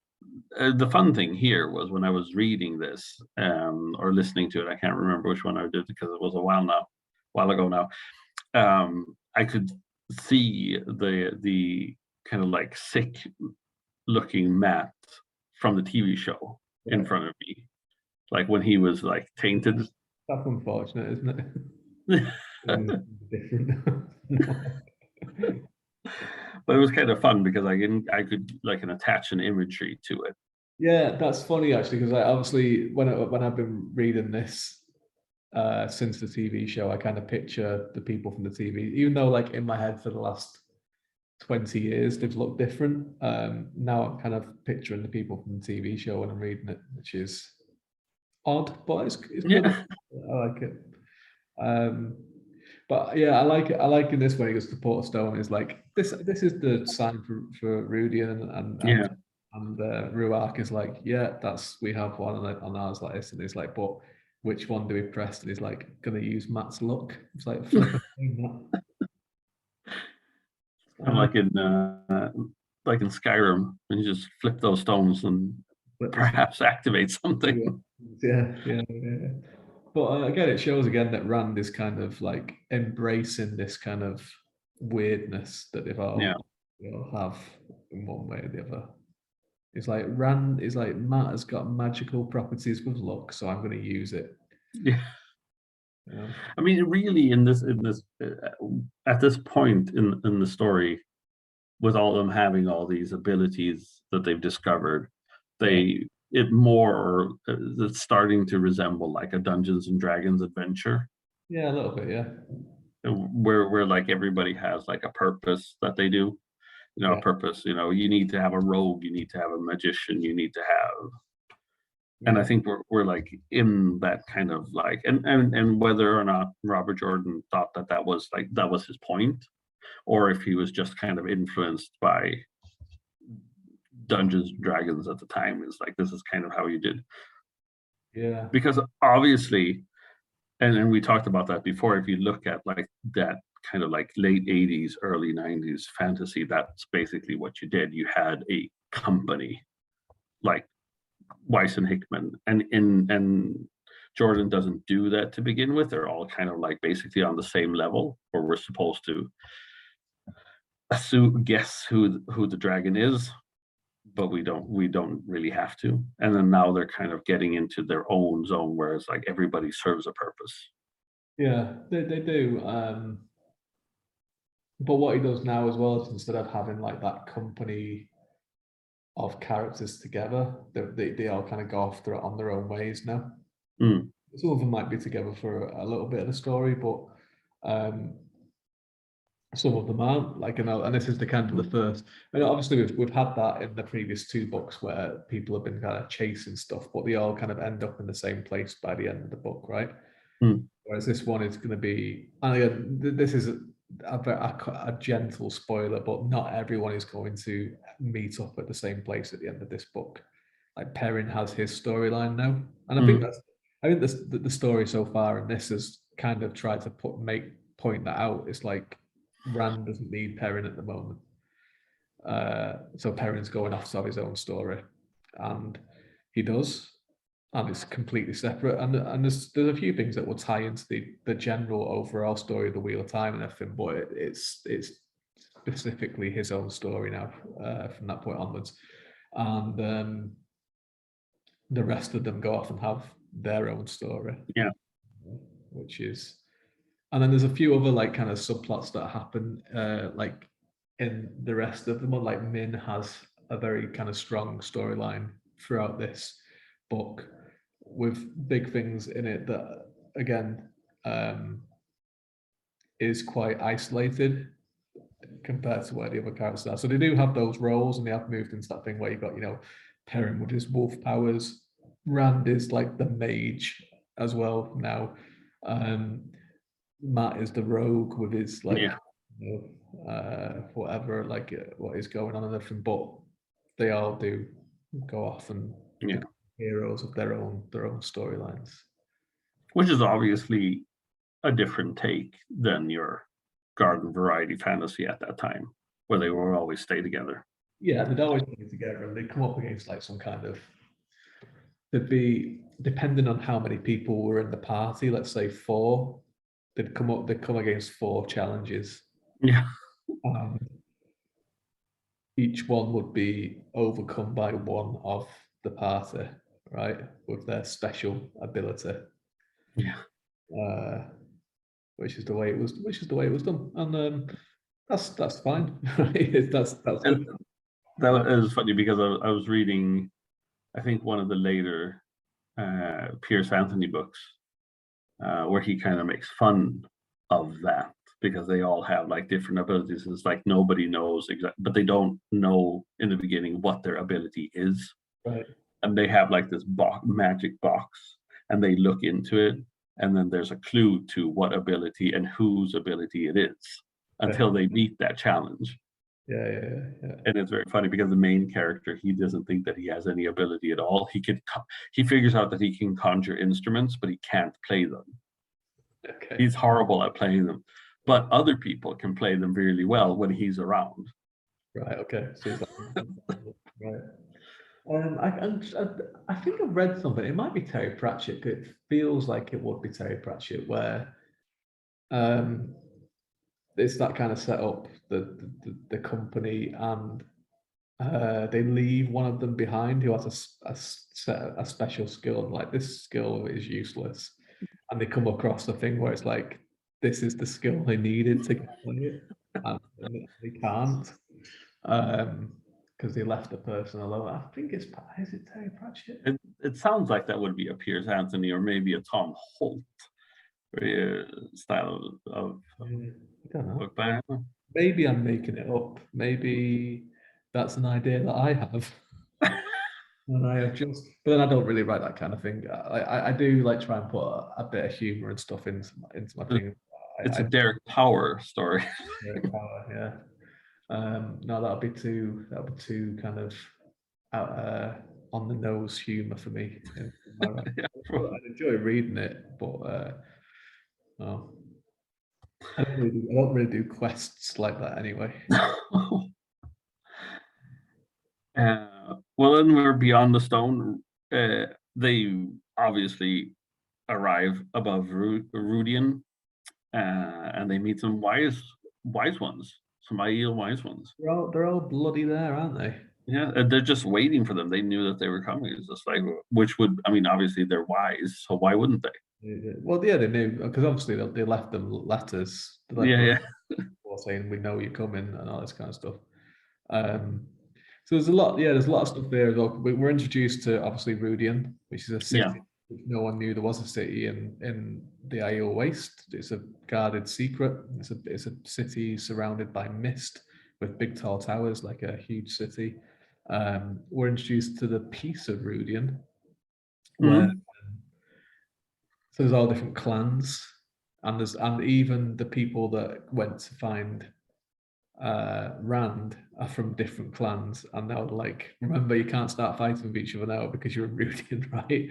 the fun thing here was when I was reading this or listening to it, I can't remember which one I did because it was a while ago now. I could see the kind of like sick looking Matt from the TV show in front of me, like when he was like tainted. That's unfortunate, isn't it? Different. But it was kind of fun because I could like attach an imagery to it. Yeah, that's funny actually, because obviously when I've been reading this, since the TV show. I kind of picture the people from the TV, even though like in my head for the last 20 years they've looked different. Now I'm kind of picturing the people from the TV show when I'm reading it, which is odd, but it's good. Yeah. I like it. But yeah, I like it. I like in this way he goes to Portstone is like this is the sign for Rudy and Yeah. Ruark is like, yeah, that's we have one on ours like this, and he's like, but which one do we press? And he's like, gonna use Matt's luck. It's like flip a coin, And that. like in Skyrim, and you just flip those stones and Flip this perhaps activate something. yeah. But again, it shows again that Rand is kind of like embracing this kind of weirdness that they've all Yeah. have in one way or the other. It's like Rand is like Matt has got magical properties with luck, so I'm going to use it. Yeah. You know? I mean, really, in this at this point in the story, with all of them having all these abilities that they've discovered, it's starting to resemble like a Dungeons and Dragons adventure. Yeah, a little bit, yeah. Where like everybody has like a purpose that they do, a purpose. You need to have a rogue, you need to have a magician, you need to have. And I think we're like in that kind of like, and whether or not Robert Jordan thought that was his point, or if he was just kind of influenced by Dungeons and Dragons at the time, is like this is kind of how you did. Yeah. Because obviously, and we talked about that before, if you look at like that kind of like late 80s, early 90s fantasy, that's basically what you did. You had a company like Weiss and Hickman, and Jordan doesn't do that to begin with. They're all kind of like basically on the same level, where we're supposed to guess who the dragon is, but we don't really have to. And then now they're kind of getting into their own zone where it's like everybody serves a purpose. Yeah, they do. But what he does now as well is instead of having like that company of characters together, they all kind of go off on their own ways now. Mm. Some of them might be together for a little bit of the story, but some of them aren't. Like, and this is the kind of the first. And obviously, we've had that in the previous two books where people have been kind of chasing stuff, but they all kind of end up in the same place by the end of the book, right? Mm. Whereas this one is going to be, and again, this is a gentle spoiler, but not everyone is going to meet up at the same place at the end of this book. Like Perrin has his storyline now, and I think the story so far in this has kind of tried to point that out. It's like Rand doesn't need Perrin at the moment, so Perrin's going off to have his own story, and he does, and it's completely separate. And there's a few things that will tie into the general overall story of the Wheel of Time and everything, but it's specifically his own story now from that point onwards, and the rest of them go off and have their own story. Yeah, which is, and then there's a few other like kind of subplots that happen like in the rest of them. Like Min has a very kind of strong storyline throughout this book with big things in it that again is quite isolated compared to where the other characters are. So they do have those roles, and they have moved into that thing where you've got, Perrin with his wolf powers, Rand is like the mage as well now. Matt is the rogue with his like whatever, like what is going on and everything, but they all do go off and become heroes of their own storylines. Which is obviously a different take than your garden variety fantasy at that time, where they will always stay together. Yeah, they'd always play together, and they'd come up against like some kind of. There'd be, depending on how many people were in the party, let's say 4. They'd come against 4 challenges. Yeah. Each one would be overcome by one of the party, right, with their special ability. Yeah. Which is the way it was done, and that's fine. that's good. That is funny because I was reading, I think one of the later Pearce Anthony books, where he kind of makes fun of that because they all have like different abilities. It's like nobody knows exactly, but they don't know in the beginning what their ability is. Right. And they have like this magic box, and they look into it, and then there's a clue to what ability and whose ability it is until they meet that challenge. Yeah. And it's very funny because the main character, he doesn't think that he has any ability at all. He figures out that he can conjure instruments, but he can't play them. Okay. He's horrible at playing them, but other people can play them really well when he's around. Right. Okay. So he's like, right. I think I've read something. It might be Terry Pratchett. It feels like it would be Terry Pratchett, where it's that kind of setup. The company, and they leave one of them behind who has a special skill. Like, this skill is useless, and they come across the thing where it's like, this is the skill they needed to get it, and they can't. Because they left the person alone. I think is it Terry Pratchett? It sounds like that would be a Piers Anthony or maybe a Tom Holt style of I don't know. book, but I don't know. Maybe I'm making it up. Maybe that's an idea that I have. And I have just, but then I don't really write that kind of thing. I do like try and put a bit of humor and stuff into my thing. It's a Derek Power story. Yeah. No, that'll be too kind of on the nose humor for me. Yeah, I enjoy reading it, but no. I don't really do quests like that anyway. Well, then we're beyond the stone. They obviously arrive above Rudian, and they meet some wise ones, some Aiel wise ones. They're all bloody there, aren't they? Yeah, they're just waiting for them. They knew that they were coming. It's just like, which would, I mean, obviously they're wise, so why wouldn't they? Well, yeah, they knew, because obviously they left them letters. Yeah. Saying, we know you're coming and all this kind of stuff. So there's a lot of stuff there as well. We're introduced to obviously Rudian, which is a city. Yeah. Which no one knew there was a city in the Aiel Waste. It's a guarded secret. It's a city surrounded by mist with big tall towers, like a huge city. We're introduced to the Peace of Rudian, where so there's all different clans, and even the people that went to find Rand are from different clans, and they're like, remember, you can't start fighting with each other now because you're a Rudian, right?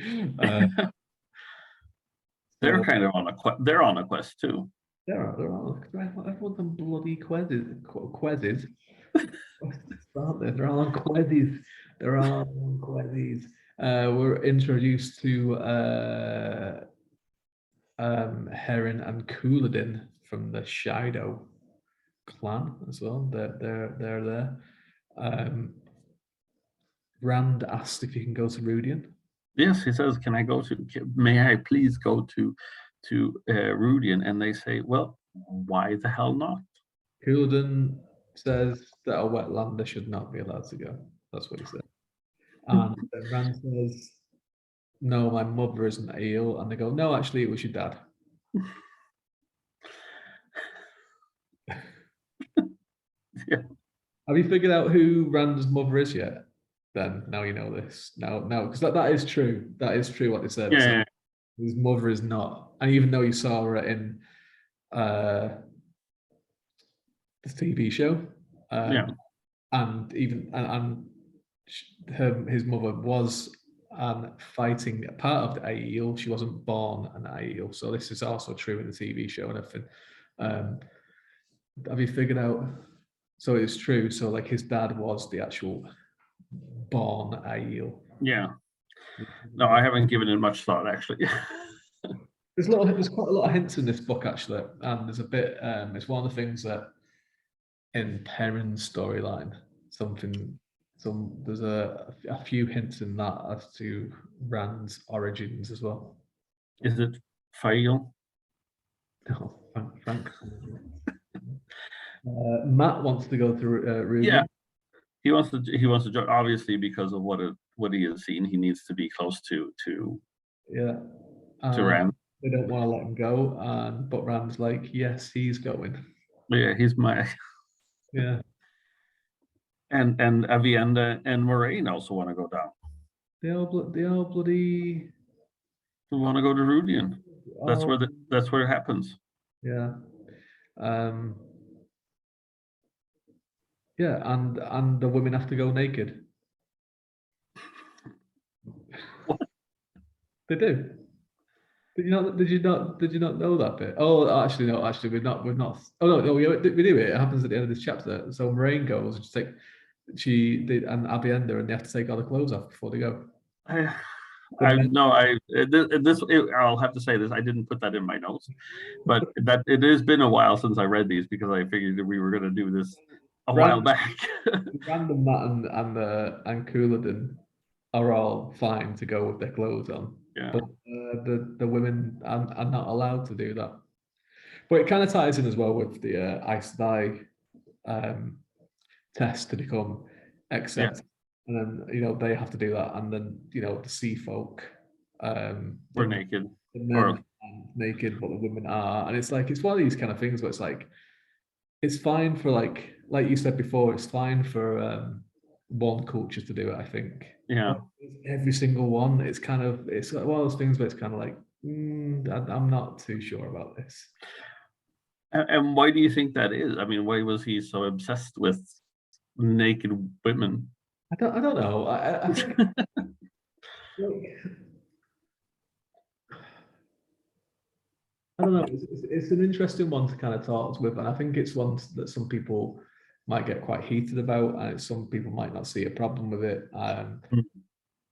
They're kind of on a they're on a quest too. They're on everyone's on bloody quizzes. Aren't they? They're all on quizzes. They're all on quizzes. We're introduced to Heron and Couladin from the Shadow clan as well. They're there. Rand asked if he can go to Rudian. Yes, he says, "Can I go to? May I please go to Rudian?" And they say, "Well, why the hell not?" Couladin says that a wetlander should not be allowed to go. That's what he said. And Rand says, "No, my mother isn't Aiel." And they go, "No, actually, it was your dad." Yeah. Have you figured out who Rand's mother is yet? Then now you know this. Now, because that is true. That is true what they said. Yeah. So his mother is not, and even though you saw her in the TV show, and even his mother was fighting a part of the Aiel. She wasn't born an Aiel, so this is also true in the TV show and everything. Have you figured out? So it's true. So like his dad was the actual born Aiel. Yeah. No, I haven't given it much thought actually. There's quite a lot of hints in this book actually, and there's a bit. It's one of the things that in Perrin's storyline, there's a few hints in that as to Rand's origins as well. Is it Fail? No, Frank. Matt wants to go through Rudian. Yeah, he wants to join, obviously, because of what he has seen. He needs to be close to Rand. they don't want to let him go, but Ram's like, yes, he's going. Yeah, he's my Yeah. and Avienda and Moraine also want to go down. They all bloody. They want to go to Rudian. That's Oh, where it happens. yeah. Um, yeah, and the women have to go naked. What? They do. Did you not? Did you not? Did you not know that bit? Oh, actually, no. Actually, we've not. We've not. Oh no, no. We do it. It happens at the end of this chapter. So Moraine goes and she did, and Abienda, and they have to take all the clothes off before they go. I The I men, no I I'll have to say this. I didn't put that in my notes, but that it has been a while since I read these because I figured that we were going to do this a while Rand, back. Random Matt and Couladin are all fine to go with their clothes on, Yeah, but the women are not allowed to do that. But it kind of ties in as well with the Aes Sedai um, test to become yeah, accepted, and then they have to do that, and then the sea folk, we're naked, the men or aren't naked, but the women are, and it's like it's one of these kind of things where it's like it's fine for like you said before, it's fine for one culture to do it, I think. yeah. But every single one, it's like one of those things where it's kind of like I'm not too sure about this. And why do you think that is? I mean, why was he so obsessed with naked women? I don't know. I think like, I don't know. It's an interesting one to kind of talk with, and I think it's one that some people might get quite heated about, and some people might not see a problem with it.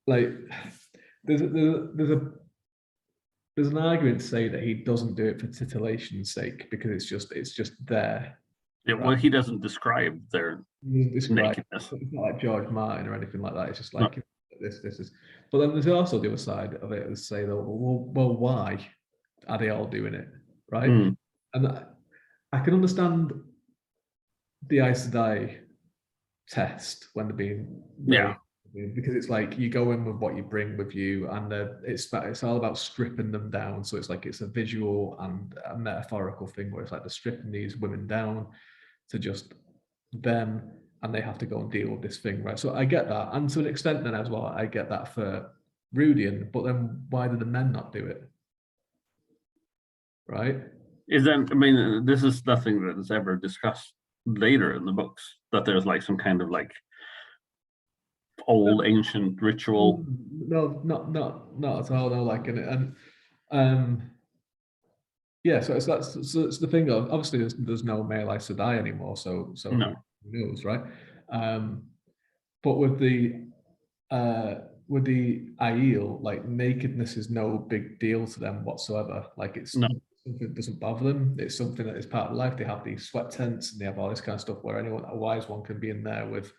Like there's there's an argument to say that he doesn't do it for titillation's sake because it's just there, Yeah, right? well, he doesn't describe their He doesn't describe. nakedness. It's not like George Martin or anything like that. It's just No, like this is. But then there's also the other side of it is say, though, well, why are they all doing it, right? mm, And I can understand the Aes Sedai test when they're being yeah, very, because it's like you go in with what you bring with you, and it's all about stripping them down. So it's like it's a visual and a metaphorical thing where it's like they're stripping these women down to just them, and they have to go and deal with this thing, right? So I get that, and to an extent, then as well, I get that for Rudian. But then why do the men not do it, right? is that? I mean, this is nothing that is ever discussed later in the books. That there's like some kind of like old ancient ritual. No, not at all. No, like and um, yeah. So it's the thing of obviously there's no male Aes Sedai anymore. So who No, knows, right? Um, but uh with the Aiel, like nakedness is no big deal to them whatsoever. Like it's no, something that doesn't bother them. It's something that is part of life. They have these sweat tents and they have all this kind of stuff where anyone, a wise one, can be in there with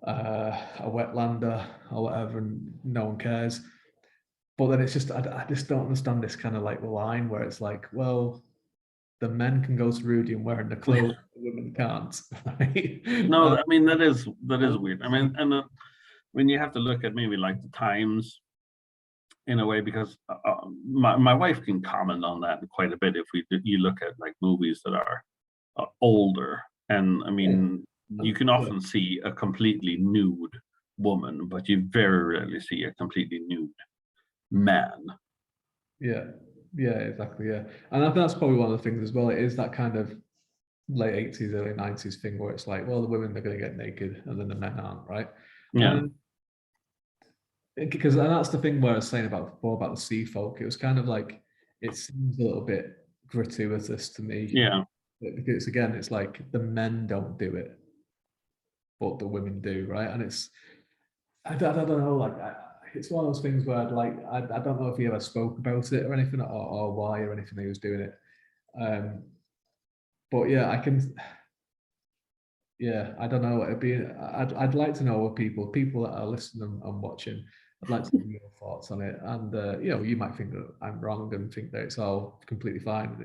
a wetlander or whatever, and no one cares. But then it's just I just don't understand this kind of like line where it's like, well, the men can go to Rudy and wearing the clothes, the women can't. Right? no. I mean, that is weird. I mean, and when you have to look at maybe like the times in a way, because my wife can comment on that quite a bit if you look at like movies that are older, and I mean, you can often see a completely nude woman, but you very rarely see a completely nude man. Yeah, yeah, exactly. Yeah, and I think that's probably one of the things as well. It is that kind of late 80s, early 90s thing where it's like, well, the women are going to get naked and then the men aren't, right? Yeah, And because and that's the thing where I was saying about before about the sea folk. It was kind of like it seems a little bit gratuitous to me yeah. because again, it's like the men don't do it, but the women do, right? And I don't know, like it's one of those things where I don't know if he ever spoke about it or anything or why or anything he was doing it. Um, but yeah, I can. Yeah, I don't know. I'd like to know what people that are listening and watching. I'd like to know your thoughts on it. And you might think that I'm wrong and think that it's all completely fine.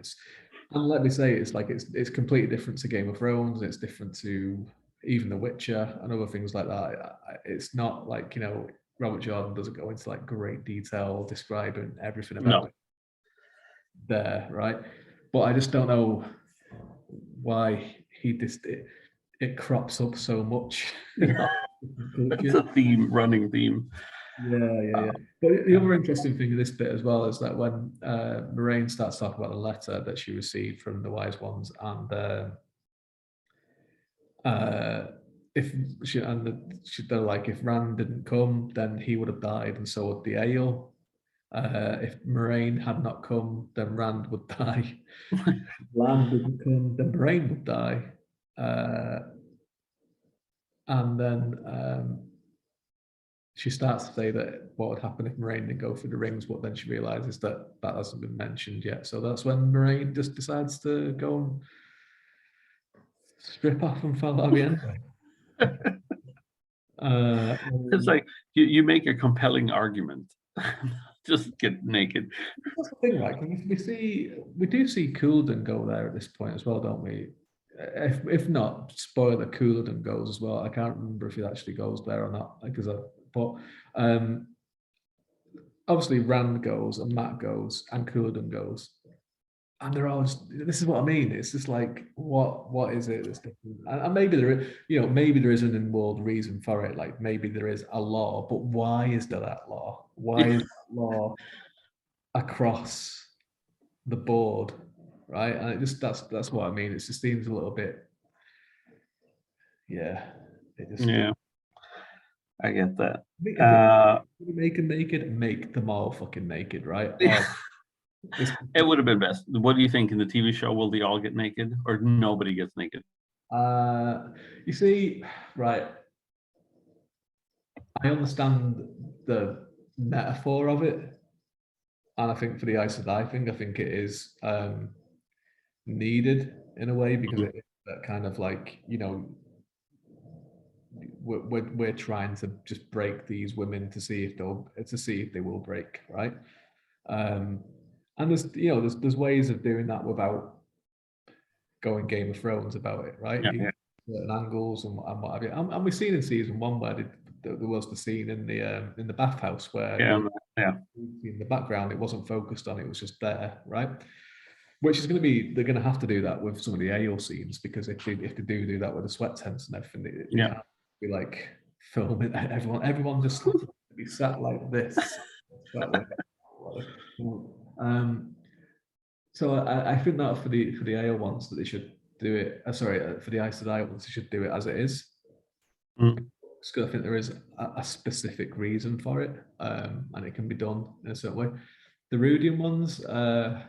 And let me say, it's like it's completely different to Game of Thrones. It's different to even The Witcher and other things like that. It's not like Robert Jordan doesn't go into like great detail describing everything about No, it. there, right? But I just don't know why it crops up so much. It's a theme, running theme. Yeah. But the other interesting thing of this bit as well is that when Moraine starts talking about the letter that she received from the wise ones, and if she they're like, if Rand didn't come, then he would have died, and so would the ale. If Moraine had not come, then Rand would die. Land didn't come, then Moraine would die. And then she starts to say that what would happen if Moraine didn't go through the rings, but then she realizes that that hasn't been mentioned yet. So that's when Moraine just decides to go and strip off and fall out of the end. It's like you make a compelling argument. Just get naked. That's the thing, right? We do see Coulden go there at this point as well, don't we? If not, spoiler, Coulden goes as well. I can't remember if he actually goes there or not, but obviously Rand goes and Matt goes and Coulden goes, and they're all just, this is what I mean. It's just like, what is it that's different? And maybe there is, maybe there is an in-world reason for it. Like maybe there is a law, but why is there that law? Why is that law across the board, right? And it just that's what I mean. It just seems a little bit, yeah. I get that. Make them naked, make them all fucking naked, right? It would have been best. What do you think in the TV show? Will they all get naked, or nobody gets naked? You see, right. I understand the metaphor of it, and I think for the Aes Sedai thing, I think it is needed in a way, because it is that kind of like, we're trying to just break these women to see if they will break, right? And there's ways of doing that without going Game of Thrones about it, right? Yeah. Certain angles and what have you. And we've seen in season 1 where there was the scene in the bathhouse where in the background it wasn't focused on, it was just there, right? Which is going to be, they're going to have to do that with some of the ale scenes, because if they do that with the sweat tents and everything, they can't be like filming everyone just be sat like this. So I think that for the ale ones that they should do it. For the Aes Sedai ones, they should do it as it is. Because I think there is a specific reason for it, and it can be done in a certain way. The Rudian ones and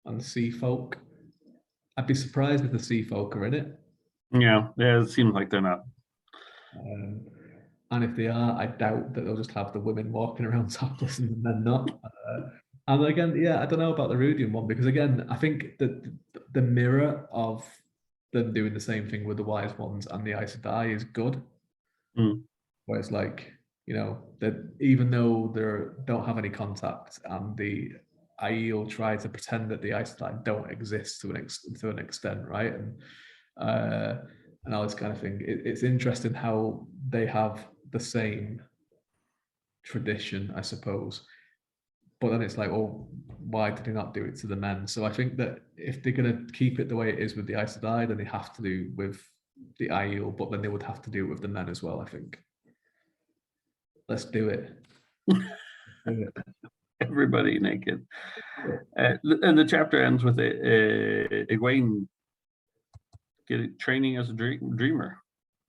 the Sea Folk, I'd be surprised if the Sea Folk are in it. Yeah, it seems like they're not. And if they are, I doubt that they'll just have the women walking around topless and then not. And again, I don't know about the Rudian one, because again, I think that the mirror of them doing the same thing with the wise ones and the Aes Sedai is good. Where it's like, that even though they don't have any contact, and the Aiel try to pretend that the Aes Sedai don't exist to an extent, right? And all this kind of thing. It's interesting how they have the same tradition, I suppose. But then it's like, well, why did they not do it to the men? So I think that if they're going to keep it the way it is with the Aes Sedai, then they have to do with the Aiel, but then they would have to do it with the men as well, I think. Let's do it. Everybody naked. And the chapter ends with Egwene training as a dreamer.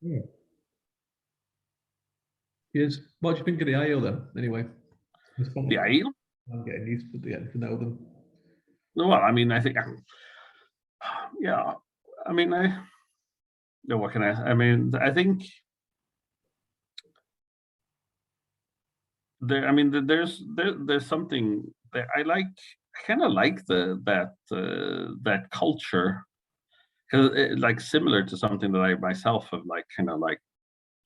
Yeah. Yes. What do you think of the Aiel then, anyway? The Aiel? I'm getting used to know them. Well, I mean, I think, I mean, what can I mean, I think there's something that I like. I kind of like that culture, because like similar to something that I myself have kind of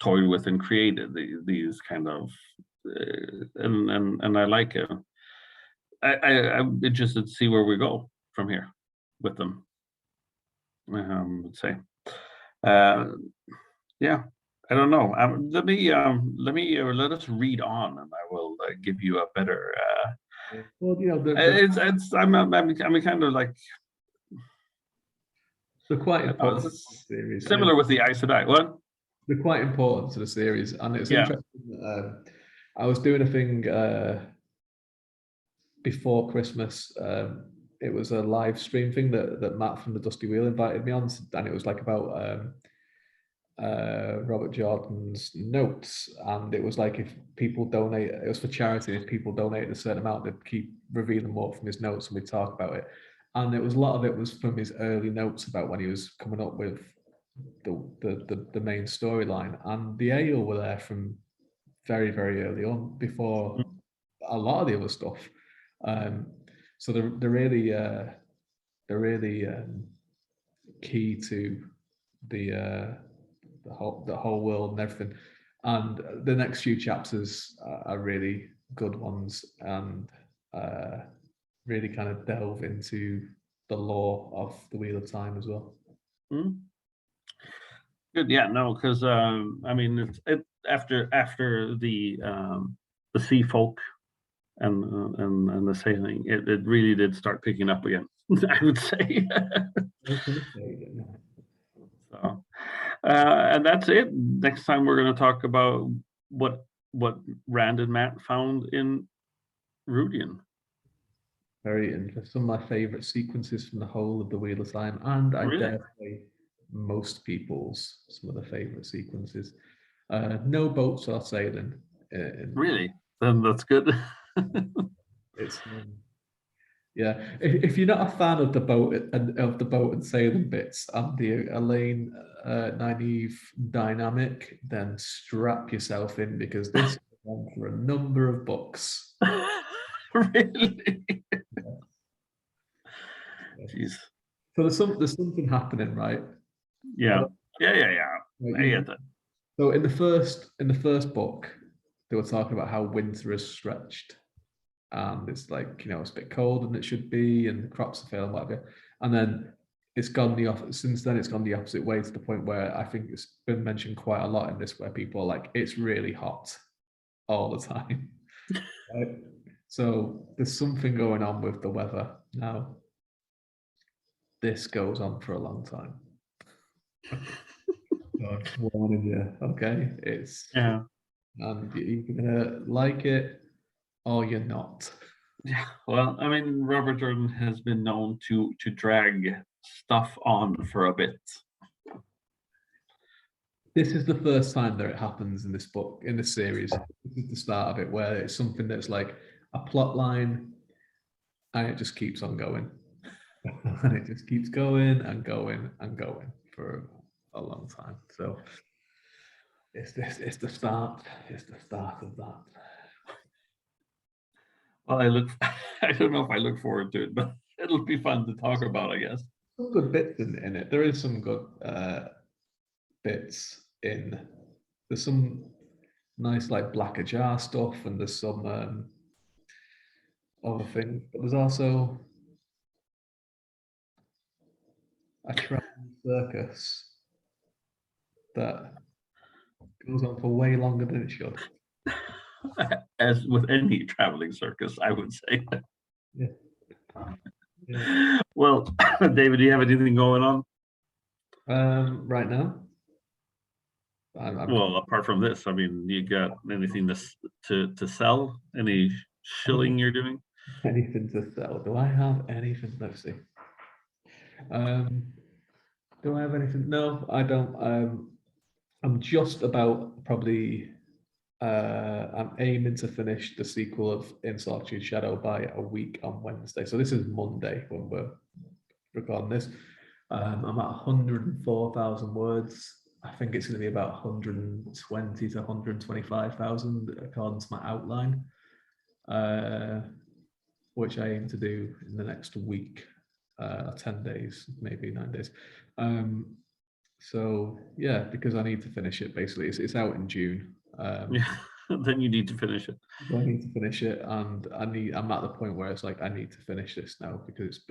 toyed with and created these kind of and I like it. I'm interested to see where we go from here with them. Let's say, I don't know. Let us read on, and I will give you a better Well, you know, I'm kind of like they're quite important to the it's series. similar with the Aes Sedai. What? They're quite important to the series, and it's Yeah. interesting that, I was doing a thing before Christmas. It was a live stream thing that Matt from the Dusty Wheel invited me on, and it was like about Robert Jordan's notes, and it was like if people donate, it was for charity. If people donated a certain amount, they'd keep revealing more from his notes, and we'd talk about it. And it was a lot of it was from his early notes about when he was coming up with the main storyline, and the Ale were there from very early on, before a lot of the other stuff. So they're really key to the whole world and everything. And the next few chapters are really good ones, and really kind of delve into the lore of the Wheel of Time as well. Good, yeah, no, because I mean, it after the sea folk and the sailing, it really did start picking up again. I would say. So, and that's it. Next time we're going to talk about what Rand and Matt found in Rudian. Very interesting. Some of my favorite sequences from the whole of the Wheel of Time, and I Really? dare say most people's some of the favorite sequences. No boats are sailing. Really? Then that's good. It's yeah. If you're not a fan of the boat and sailing bits and the Elaine Nynaeve dynamic, then strap yourself in, because this is on for a number of books. Really? Yeah. Jeez. So there's something happening, right? Yeah. Like, I get that. So in the first book, they were talking about how winter is stretched, and it's like, you know, it's a bit cold than it should be, and the crops are failing, whatever. And then it's gone the opposite. Since then, it's gone the opposite way, to the point where I think it's been mentioned quite a lot in this, where people are like, it's really hot all the time. Right? So there's something going on with the weather now. This goes on for a long time. God, warning you. Okay, it's Yeah. and you're gonna like it or you're not. Yeah. Well, I mean, Robert Jordan has been known to drag stuff on for a bit. This is the first time that it happens in this book, in this series. This is the start of it, where it's something that's like a plot line, and it just keeps on going. And it just keeps going and going and going for a long time. So it's the start. It's the start of that. Well, I don't know if I look forward to it, but it'll be fun to talk about, I guess. Some good bits in it. There is some good bits in. There's some nice like Black Jar stuff, and there's some other things, but there's also a traveling circus that goes on for way longer than it should. As with any traveling circus, I would say. Yeah. Yeah. Well, David, do you have anything going on? Right now, I'm Well, apart from this, I mean, you got anything to sell? Any shilling you're doing? anything to sell. Do I have anything? Let's see. Do I have anything? No, I don't. I'm just about probably. I'm aiming to finish the sequel of In Solitude Shadow by a week on Wednesday. So this is Monday when we're recording this. I'm at 104,000 words. I think it's going to be about 120 to 125,000 according to my outline, which I aim to do in the next week, 10 days, maybe 9 days. So yeah, because I need to finish it. Basically, it's out in June. Yeah, then you need to finish it. I need to finish it, and I'm at the point where it's like I need to finish this now, because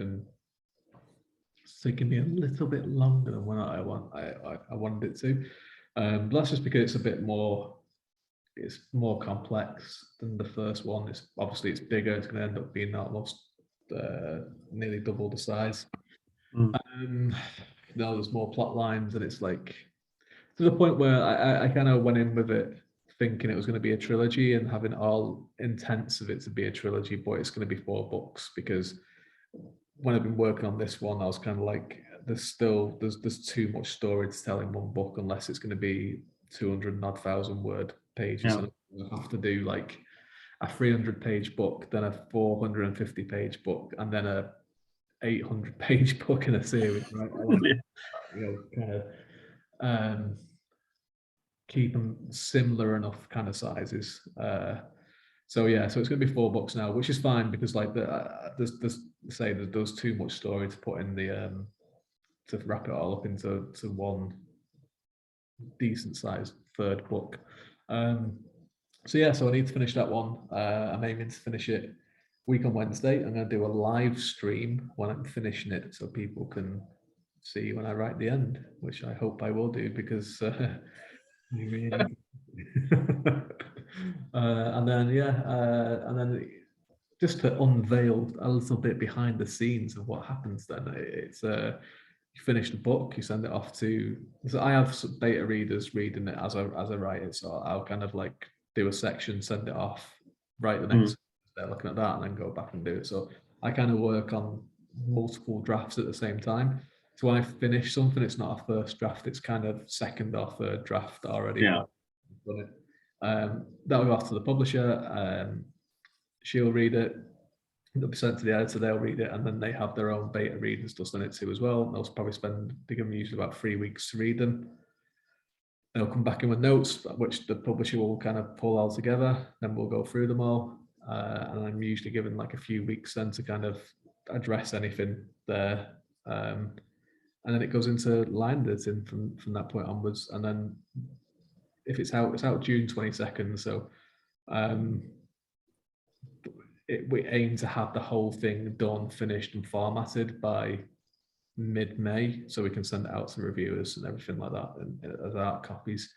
it's taking me a little bit longer than what I wanted it to. But that's just because it's a bit more it's more complex than the first one. It's obviously it's bigger. It's going to end up being almost nearly double the size. Now there's more plot lines, and it's like to the point where I kind of went in with it thinking it was going to be a trilogy and having all intents of it to be a trilogy, but it's going to be 4 books, because when I've been working on this one, I was kind of like, there's too much story to tell in one book unless it's going to be 200,000 word pages. Yeah. And I have to do like a 300-page book, then a 450-page book, and then a 800-page book in a series, right? Kind of keep them similar enough kind of sizes. So it's going to be 4 books now, which is fine, because like there's too much story to put in the to wrap it all up into one decent sized 3rd book. So I need to finish that one. I'm aiming to finish it week on Wednesday. I'm going to do a live stream when I'm finishing it, so people can see when I write the end, which I hope I will do, because and then just to unveil a little bit behind the scenes of what happens. Then it's you finish the book, you send it off to. So I have some beta readers reading it as I write it, so I'll kind of like do a section, send it off, write the next. They're looking at that, and then go back and do it. So I kind of work on multiple drafts at the same time. So when I finish something, it's not a first draft; it's kind of 2nd or 3rd draft already. Yeah. Done it. That'll go off to the publisher. She'll read it. It'll be sent to the editor. They'll read it, and then they have their own beta readers to send it to as well. They'll probably they give them usually about 3 weeks to read them. They'll come back in with notes, which the publisher will kind of pull all together. Then we'll go through them all, and I'm usually given like a few weeks then to kind of address anything there. And then it goes into line editing from that point onwards. And then if it's out June 22nd. So we aim to have the whole thing done, finished, and formatted by mid-May, so we can send it out to reviewers and everything like that, and as art copies.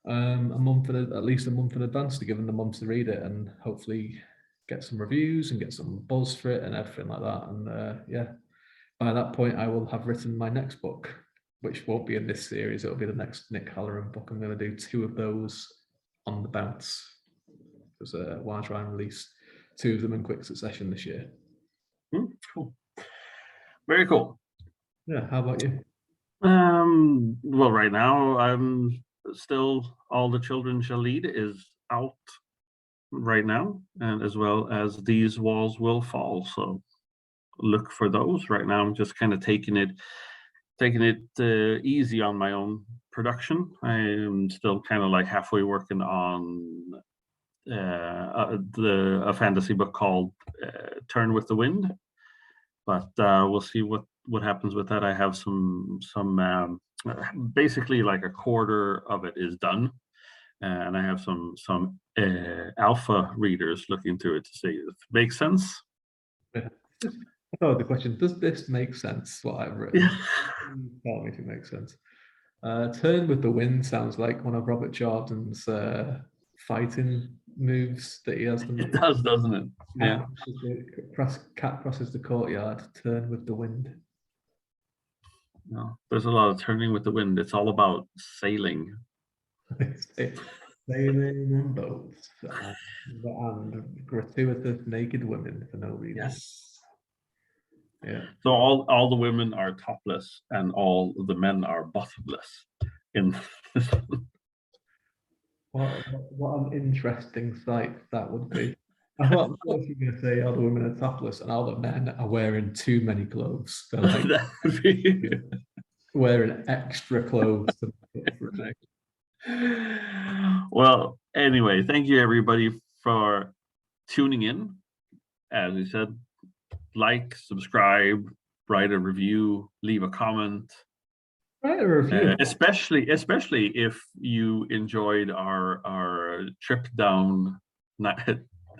At least a month in advance, to give them the month to read it, and hopefully get some reviews and get some buzz for it and everything like that. And by that point, I will have written my next book, which won't be in this series. It'll be the next Nick Halloran book. I'm going to do 2 of those on the bounce, because I want to try and release 2 of them in quick succession this year. Cool. Very cool. Yeah. How about you? Well, right now I'm still All the Children Shall Lead is out right now, and as well as These Walls Will Fall. So look for those. Right now I'm just kind of taking it easy on my own production. I'm still kind of like halfway working on a fantasy book called Turn with the Wind, but we'll see what happens with that. I have some basically like a quarter of it is done, and I have some alpha readers looking through it to see if it makes sense. Oh, the question: does this make sense? What I've written? Yeah. Tell me if it makes sense. Turn with the Wind sounds like one of Robert Jordan's fighting moves that he has. It does, doesn't it? Yeah. Cat crosses the courtyard. Turn with the wind. No, there's a lot of turning with the wind. It's all about sailing. Sailing on boats and gratuitous naked women for no reason. Yes. Yeah. So all the women are topless and all the men are bottomless. What an interesting sight that would be. I thought you were going to say all the women are topless and all the men are wearing too many clothes. They're like wearing extra clothes to make up for it. Well, anyway, thank you everybody for tuning in. As we said, like, subscribe, write a review, leave a comment. Write a review. Especially if you enjoyed our trip down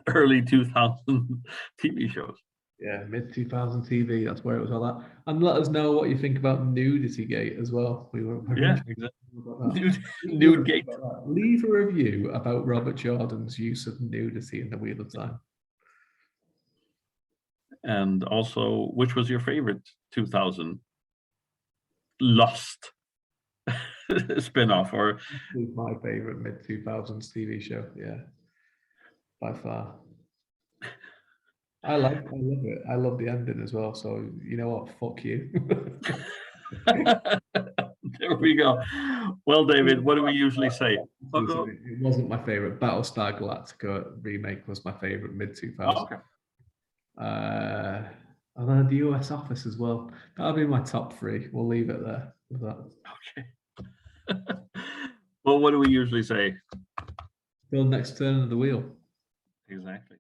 early 2000 TV shows. Yeah, mid-2000 TV. That's where it was all at. And let us know what you think about Nudity Gate as well. We were very Yeah, interested exactly. about that. Nude gate. Leave a review about Robert Jordan's use of nudity in the Wheel of Time. And also, which was your favorite 2000 Lost spin-off? Or It's my favorite mid-2000s TV show. Yeah, by far. I love it. I love the ending as well. So you know what? Fuck you. there we go. Well, David, what do we usually say? It wasn't my favorite. Battlestar Galactica remake was my favorite mid-2000s. Okay. And then the US Office as well. That'll be my top three. We'll leave it there with that. Okay. Well, what do we usually say? Till next turn of the wheel. Exactly.